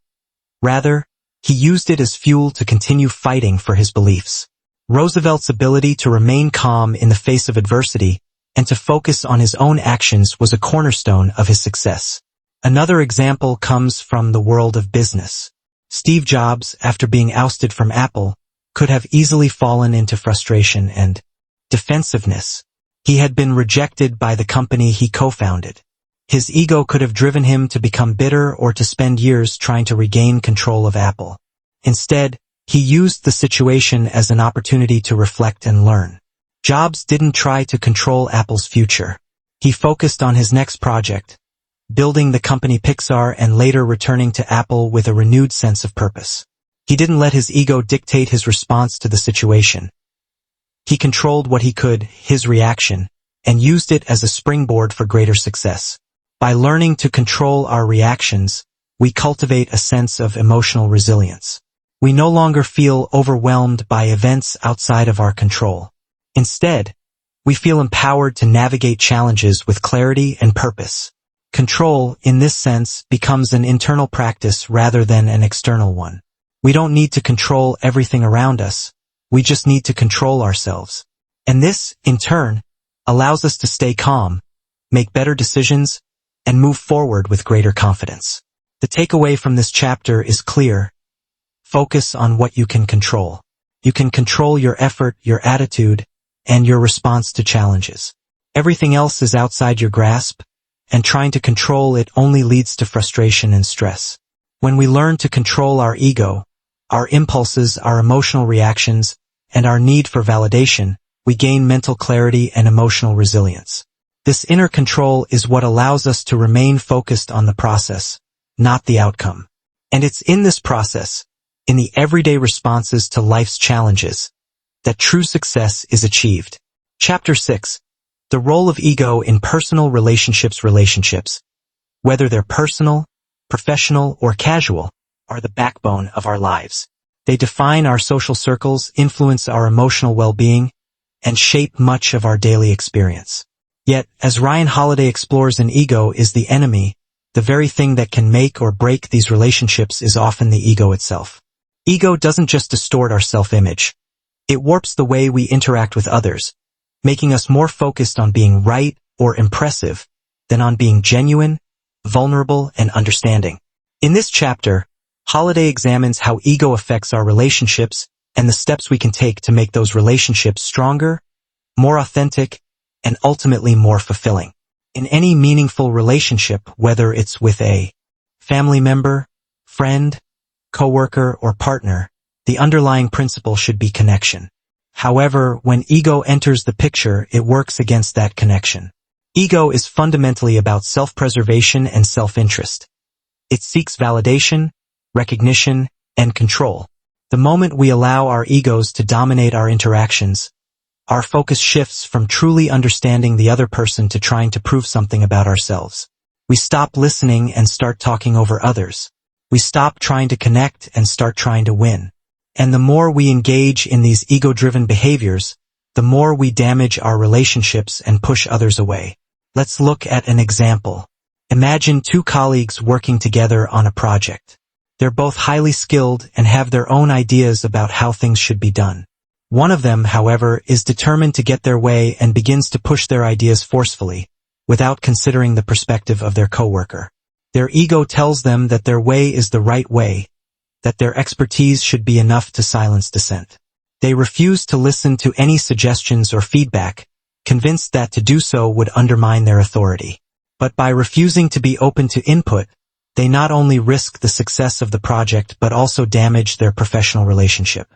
Rather, he used it as fuel to continue fighting for his beliefs. Roosevelt's ability to remain calm in the face of adversity and to focus on his own actions was a cornerstone of his success. Another example comes from the world of business. Steve Jobs, after being ousted from Apple, could have easily fallen into frustration and defensiveness. He had been rejected by the company he co-founded. His ego could have driven him to become bitter or to spend years trying to regain control of Apple. Instead, he used the situation as an opportunity to reflect and learn. Jobs didn't try to control Apple's future. He focused on his next project, building the company Pixar and later returning to Apple with a renewed sense of purpose. He didn't let his ego dictate his response to the situation. He controlled what he could, his reaction, and used it as a springboard for greater success. By learning to control our reactions, we cultivate a sense of emotional resilience. We no longer feel overwhelmed by events outside of our control. Instead, we feel empowered to navigate challenges with clarity and purpose. Control, in this sense, becomes an internal practice rather than an external one. We don't need to control everything around us. We just need to control ourselves. And this, in turn, allows us to stay calm, make better decisions, and move forward with greater confidence. The takeaway from this chapter is clear. Focus on what you can control. You can control your effort, your attitude, and your response to challenges. Everything else is outside your grasp, and trying to control it only leads to frustration and stress. When we learn to control our ego, our impulses, our emotional reactions, and our need for validation, we gain mental clarity and emotional resilience. This inner control is what allows us to remain focused on the process, not the outcome. And it's in this process, in the everyday responses to life's challenges, that true success is achieved. Chapter 6. The role of ego in personal relationships. Relationships, whether they're personal, professional, or casual, are the backbone of our lives. They define our social circles, influence our emotional well-being, and shape much of our daily experience. Yet, as Ryan Holiday explores, an ego is the enemy. The very thing that can make or break these relationships is often the ego itself. Ego doesn't just distort our self-image. It warps the way we interact with others, making us more focused on being right or impressive than on being genuine, vulnerable, and understanding. In this chapter, Holiday examines how ego affects our relationships and the steps we can take to make those relationships stronger, more authentic, and ultimately more fulfilling. In any meaningful relationship, whether it's with a family member, friend, coworker, or partner, the underlying principle should be connection. However, when ego enters the picture, it works against that connection. Ego is fundamentally about self-preservation and self-interest. It seeks validation, recognition, and control. The moment we allow our egos to dominate our interactions, our focus shifts from truly understanding the other person to trying to prove something about ourselves. We stop listening and start talking over others. We stop trying to connect and start trying to win. And the more we engage in these ego-driven behaviors, the more we damage our relationships and push others away. Let's look at an example. Imagine two colleagues working together on a project. They're both highly skilled and have their own ideas about how things should be done. One of them, however, is determined to get their way and begins to push their ideas forcefully, without considering the perspective of their coworker. Their ego tells them that their way is the right way, that their expertise should be enough to silence dissent. They refuse to listen to any suggestions or feedback, convinced that to do so would undermine their authority. But by refusing to be open to input, they not only risk the success of the project but also damage their professional relationship.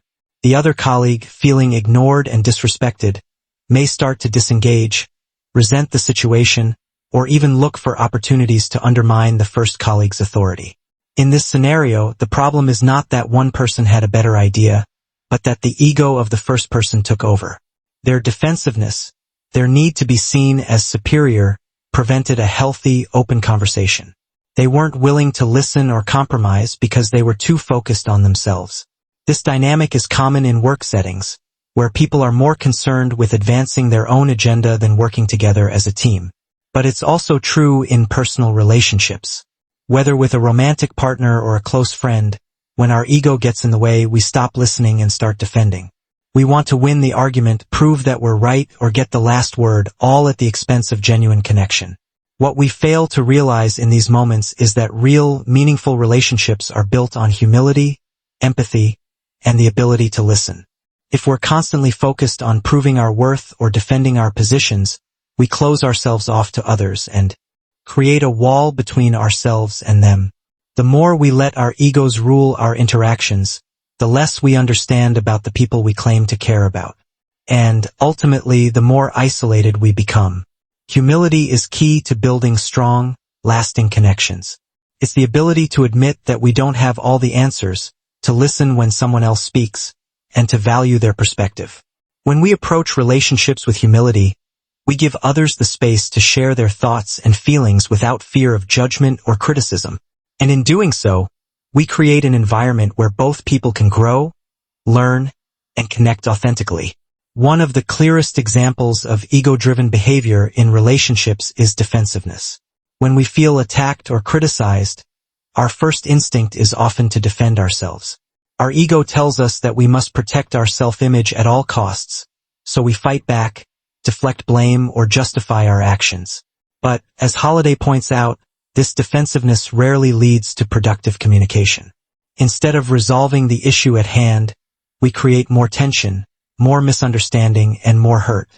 The other colleague, feeling ignored and disrespected, may start to disengage, resent the situation, or even look for opportunities to undermine the first colleague's authority. In this scenario, the problem is not that one person had a better idea, but that the ego of the first person took over. Their defensiveness, their need to be seen as superior, prevented a healthy, open conversation. They weren't willing to listen or compromise because they were too focused on themselves. This dynamic is common in work settings, where people are more concerned with advancing their own agenda than working together as a team. But it's also true in personal relationships. Whether with a romantic partner or a close friend, when our ego gets in the way, we stop listening and start defending. We want to win the argument, prove that we're right, or get the last word, all at the expense of genuine connection. What we fail to realize in these moments is that real, meaningful relationships are built on humility, empathy, and the ability to listen. If we're constantly focused on proving our worth or defending our positions, we close ourselves off to others and create a wall between ourselves and them. The more we let our egos rule our interactions, the less we understand about the people we claim to care about. And, ultimately, the more isolated we become. Humility is key to building strong, lasting connections. It's the ability to admit that we don't have all the answers, to listen when someone else speaks, and to value their perspective. When we approach relationships with humility, we give others the space to share their thoughts and feelings without fear of judgment or criticism. And in doing so, we create an environment where both people can grow, learn, and connect authentically. One of the clearest examples of ego-driven behavior in relationships is defensiveness. When we feel attacked or criticized, our first instinct is often to defend ourselves. Our ego tells us that we must protect our self-image at all costs, so we fight back, deflect blame, or justify our actions. But, as Holiday points out, this defensiveness rarely leads to productive communication. Instead of resolving the issue at hand, we create more tension, more misunderstanding, and more hurt.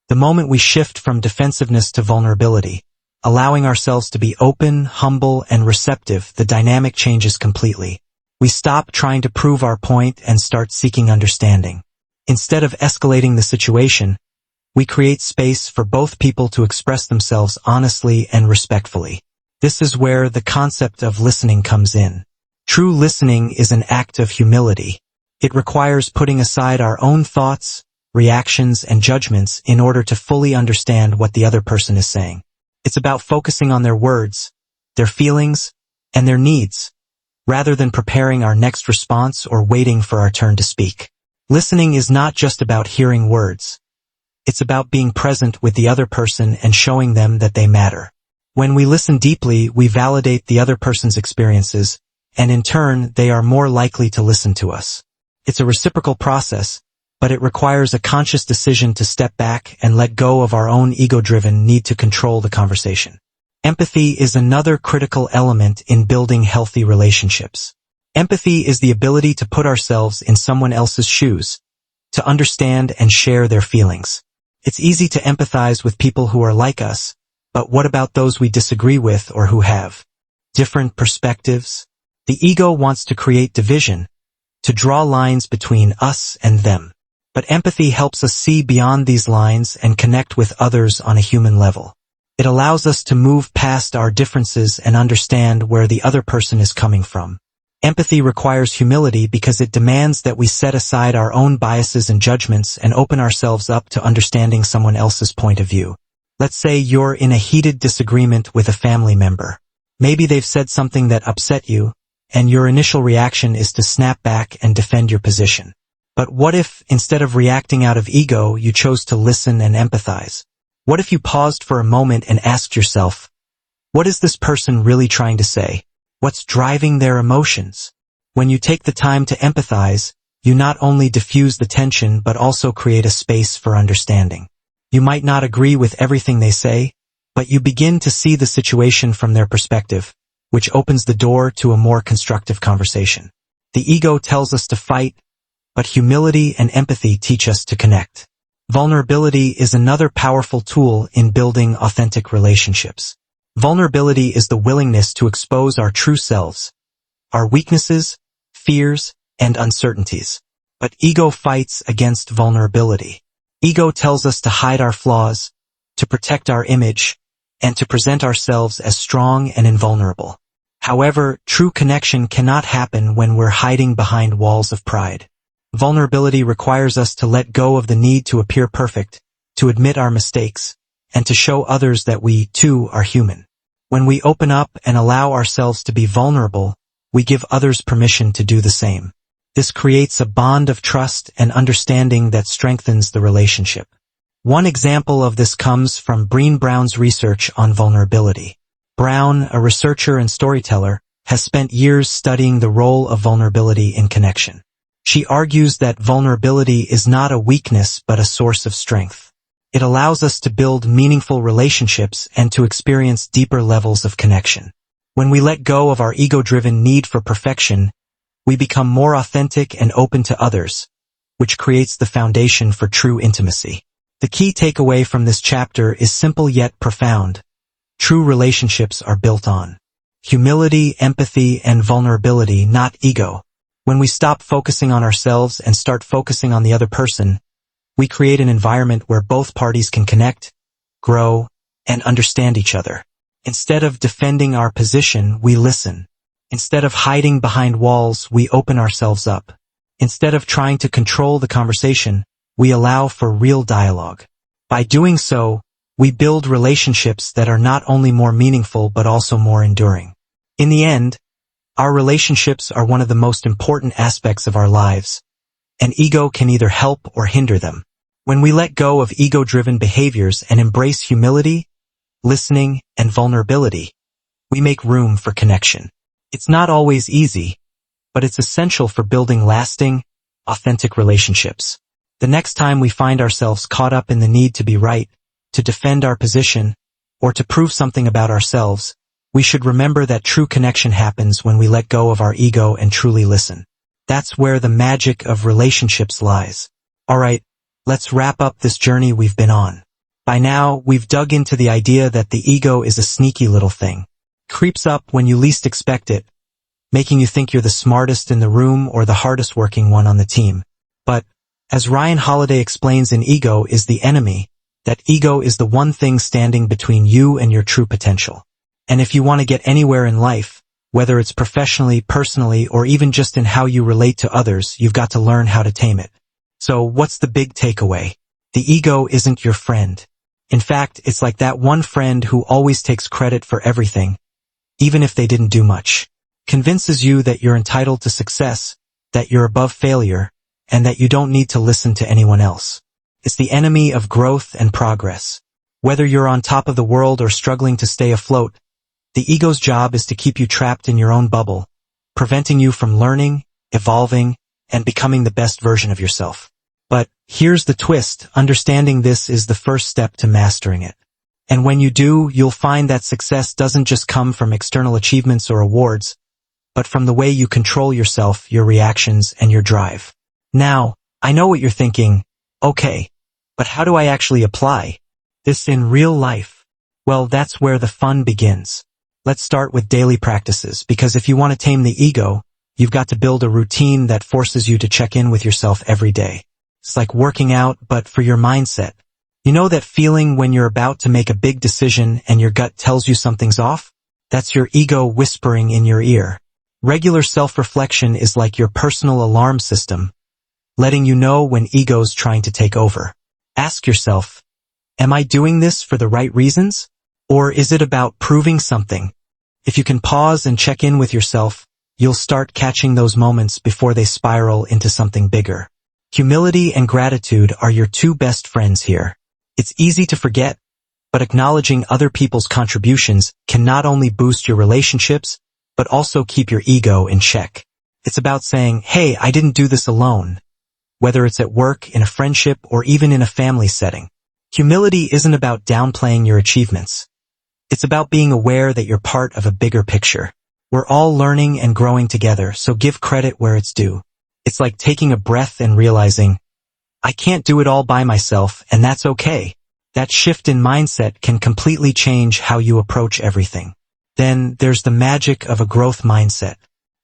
The moment we shift from defensiveness to vulnerability, allowing ourselves to be open, humble, and receptive, the dynamic changes completely. We stop trying to prove our point and start seeking understanding. Instead of escalating the situation, we create space for both people to express themselves honestly and respectfully. This is where the concept of listening comes in. True listening is an act of humility. It requires putting aside our own thoughts, reactions, and judgments in order to fully understand what the other person is saying. It's about focusing on their words, their feelings, and their needs, rather than preparing our next response or waiting for our turn to speak. Listening is not just about hearing words. It's about being present with the other person and showing them that they matter. When we listen deeply, we validate the other person's experiences, and in turn, they are more likely to listen to us. It's a reciprocal process, but it requires a conscious decision to step back and let go of our own ego-driven need to control the conversation. Empathy is another critical element in building healthy relationships. Empathy is the ability to put ourselves in someone else's shoes, to understand and share their feelings. It's easy to empathize with people who are like us, but what about those we disagree with or who have different perspectives? The ego wants to create division, to draw lines between us and them. But empathy helps us see beyond these lines and connect with others on a human level. It allows us to move past our differences and understand where the other person is coming from. Empathy requires humility because it demands that we set aside our own biases and judgments and open ourselves up to understanding someone else's point of view. Let's say you're in a heated disagreement with a family member. Maybe they've said something that upset you, and your initial reaction is to snap back and defend your position. But what if, instead of reacting out of ego, you chose to listen and empathize? What if you paused for a moment and asked yourself, what is this person really trying to say? What's driving their emotions? When you take the time to empathize, you not only diffuse the tension but also create a space for understanding. You might not agree with everything they say, but you begin to see the situation from their perspective, which opens the door to a more constructive conversation. The ego tells us to fight, but humility and empathy teach us to connect. Vulnerability is another powerful tool in building authentic relationships. Vulnerability is the willingness to expose our true selves, our weaknesses, fears, and uncertainties. But ego fights against vulnerability. Ego tells us to hide our flaws, to protect our image, and to present ourselves as strong and invulnerable. However, true connection cannot happen when we're hiding behind walls of pride. Vulnerability requires us to let go of the need to appear perfect, to admit our mistakes, and to show others that we, too, are human. When we open up and allow ourselves to be vulnerable, we give others permission to do the same. This creates a bond of trust and understanding that strengthens the relationship. One example of this comes from Brené Brown's research on vulnerability. Brown, a researcher and storyteller, has spent years studying the role of vulnerability in connection. She argues that vulnerability is not a weakness but a source of strength. It allows us to build meaningful relationships and to experience deeper levels of connection. When we let go of our ego-driven need for perfection, we become more authentic and open to others, which creates the foundation for true intimacy. The key takeaway from this chapter is simple yet profound. True relationships are built on humility, empathy, and vulnerability, not ego. When we stop focusing on ourselves and start focusing on the other person, we create an environment where both parties can connect, grow, and understand each other. Instead of defending our position, we listen. Instead of hiding behind walls, we open ourselves up. Instead of trying to control the conversation, we allow for real dialogue. By doing so, we build relationships that are not only more meaningful but also more enduring. In the end, our relationships are one of the most important aspects of our lives, and ego can either help or hinder them. When we let go of ego-driven behaviors and embrace humility, listening, and vulnerability, we make room for connection. It's not always easy, but it's essential for building lasting, authentic relationships. The next time we find ourselves caught up in the need to be right, to defend our position, or to prove something about ourselves, we should remember that true connection happens when we let go of our ego and truly listen. That's where the magic of relationships lies. Alright, let's wrap up this journey we've been on. By now, we've dug into the idea that the ego is a sneaky little thing. Creeps up when you least expect it, making you think you're the smartest in the room or the hardest working one on the team. But, as Ryan Holiday explains in Ego is the Enemy, that ego is the one thing standing between you and your true potential. And if you want to get anywhere in life, whether it's professionally, personally, or even just in how you relate to others, you've got to learn how to tame it. So what's the big takeaway? The ego isn't your friend. In fact, it's like that one friend who always takes credit for everything, even if they didn't do much. Convinces you that you're entitled to success, that you're above failure, and that you don't need to listen to anyone else. It's the enemy of growth and progress. Whether you're on top of the world or struggling to stay afloat, the ego's job is to keep you trapped in your own bubble, preventing you from learning, evolving, and becoming the best version of yourself. But here's the twist, understanding this is the first step to mastering it. And when you do, you'll find that success doesn't just come from external achievements or awards, but from the way you control yourself, your reactions, and your drive. Now, I know what you're thinking, okay, but how do I actually apply this in real life? Well, that's where the fun begins. Let's start with daily practices, because if you want to tame the ego, you've got to build a routine that forces you to check in with yourself every day. It's like working out, but for your mindset. You know that feeling when you're about to make a big decision and your gut tells you something's off? That's your ego whispering in your ear. Regular self-reflection is like your personal alarm system, letting you know when ego's trying to take over. Ask yourself, am I doing this for the right reasons? Or is it about proving something? If you can pause and check in with yourself, you'll start catching those moments before they spiral into something bigger. Humility and gratitude are your two best friends here. It's easy to forget, but acknowledging other people's contributions can not only boost your relationships, but also keep your ego in check. It's about saying, hey, I didn't do this alone. Whether it's at work, in a friendship, or even in a family setting. Humility isn't about downplaying your achievements. It's about being aware that you're part of a bigger picture. We're all learning and growing together, so give credit where it's due. It's like taking a breath and realizing, I can't do it all by myself, and that's okay. That shift in mindset can completely change how you approach everything. Then there's the magic of a growth mindset.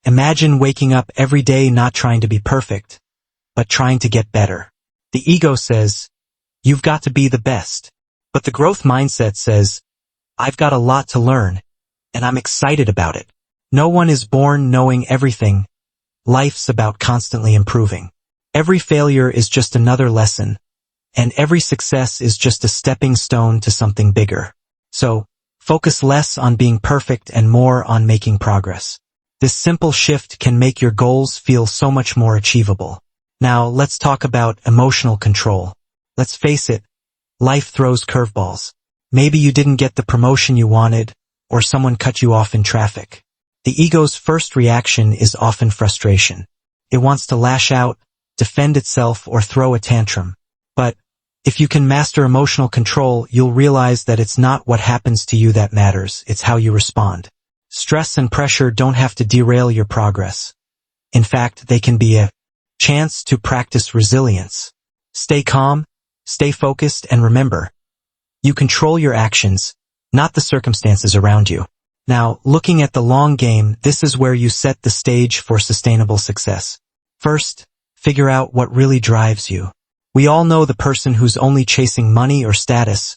Imagine waking up every day not trying to be perfect, but trying to get better. The ego says, you've got to be the best. But the growth mindset says, I've got a lot to learn, and I'm excited about it. No one is born knowing everything. Life's about constantly improving. Every failure is just another lesson, and every success is just a stepping stone to something bigger. So, focus less on being perfect and more on making progress. This simple shift can make your goals feel so much more achievable. Now, let's talk about emotional control. Let's face it, life throws curveballs. Maybe you didn't get the promotion you wanted, or someone cut you off in traffic. The ego's first reaction is often frustration. It wants to lash out, defend itself, or throw a tantrum. But if you can master emotional control, you'll realize that it's not what happens to you that matters, it's how you respond. Stress and pressure don't have to derail your progress. In fact, they can be a chance to practice resilience. Stay calm, stay focused, and remember, you control your actions, not the circumstances around you. Now, looking at the long game, this is where you set the stage for sustainable success. First, figure out what really drives you. We all know the person who's only chasing money or status,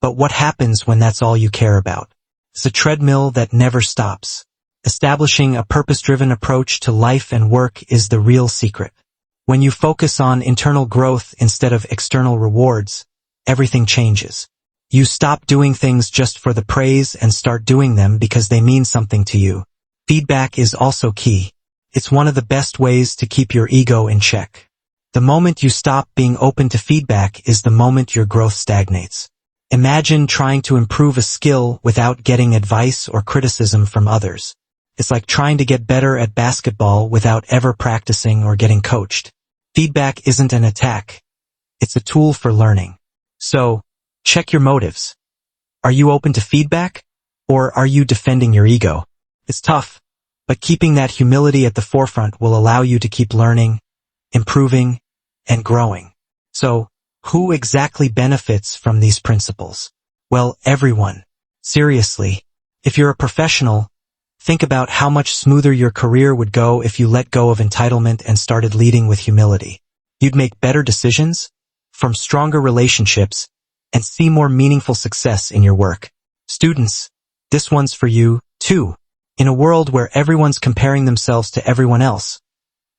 but what happens when that's all you care about? It's a treadmill that never stops. Establishing a purpose-driven approach to life and work is the real secret. When you focus on internal growth instead of external rewards, everything changes. You stop doing things just for the praise and start doing them because they mean something to you. Feedback is also key. It's one of the best ways to keep your ego in check. The moment you stop being open to feedback is the moment your growth stagnates. Imagine trying to improve a skill without getting advice or criticism from others. It's like trying to get better at basketball without ever practicing or getting coached. Feedback isn't an attack. It's a tool for learning. So, check your motives. Are you open to feedback? Or are you defending your ego? It's tough, but keeping that humility at the forefront will allow you to keep learning, improving, and growing. So, who exactly benefits from these principles? Well, everyone. Seriously. If you're a professional, think about how much smoother your career would go if you let go of entitlement and started leading with humility. You'd make better decisions, form stronger relationships, and see more meaningful success in your work. Students, this one's for you, too. In a world where everyone's comparing themselves to everyone else,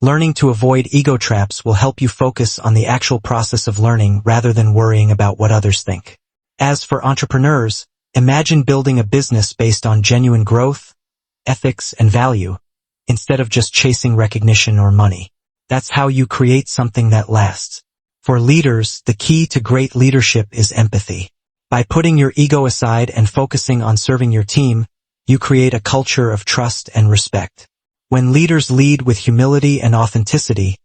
learning to avoid ego traps will help you focus on the actual process of learning rather than worrying about what others think. As for entrepreneurs, imagine building a business based on genuine growth, ethics, and value, instead of just chasing recognition or money. That's how you create something that lasts. For leaders, the key to great leadership is empathy. By putting your ego aside and focusing on serving your team, you create a culture of trust and respect. When leaders lead with humility and authenticity,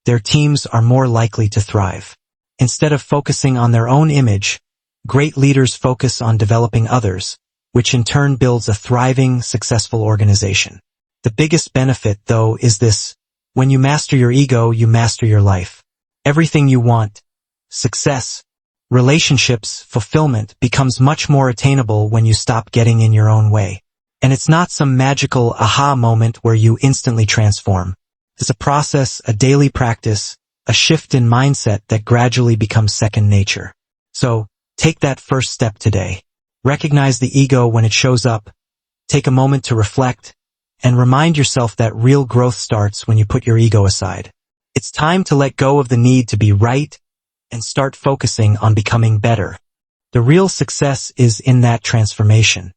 their teams are more likely to thrive. Instead of focusing on their own image, great leaders focus on developing others, which in turn builds a thriving, successful organization. The biggest benefit, though, is this: when you master your ego, you master your life. Everything you want, success, relationships, fulfillment, becomes much more attainable when you stop getting in your own way. And it's not some magical aha moment where you instantly transform. It's a process, a daily practice, a shift in mindset that gradually becomes second nature. So, take that first step today. Recognize the ego when it shows up, take a moment to reflect, and remind yourself that real growth starts when you put your ego aside. It's time to let go of the need to be right and start focusing on becoming better. The real success is in that transformation.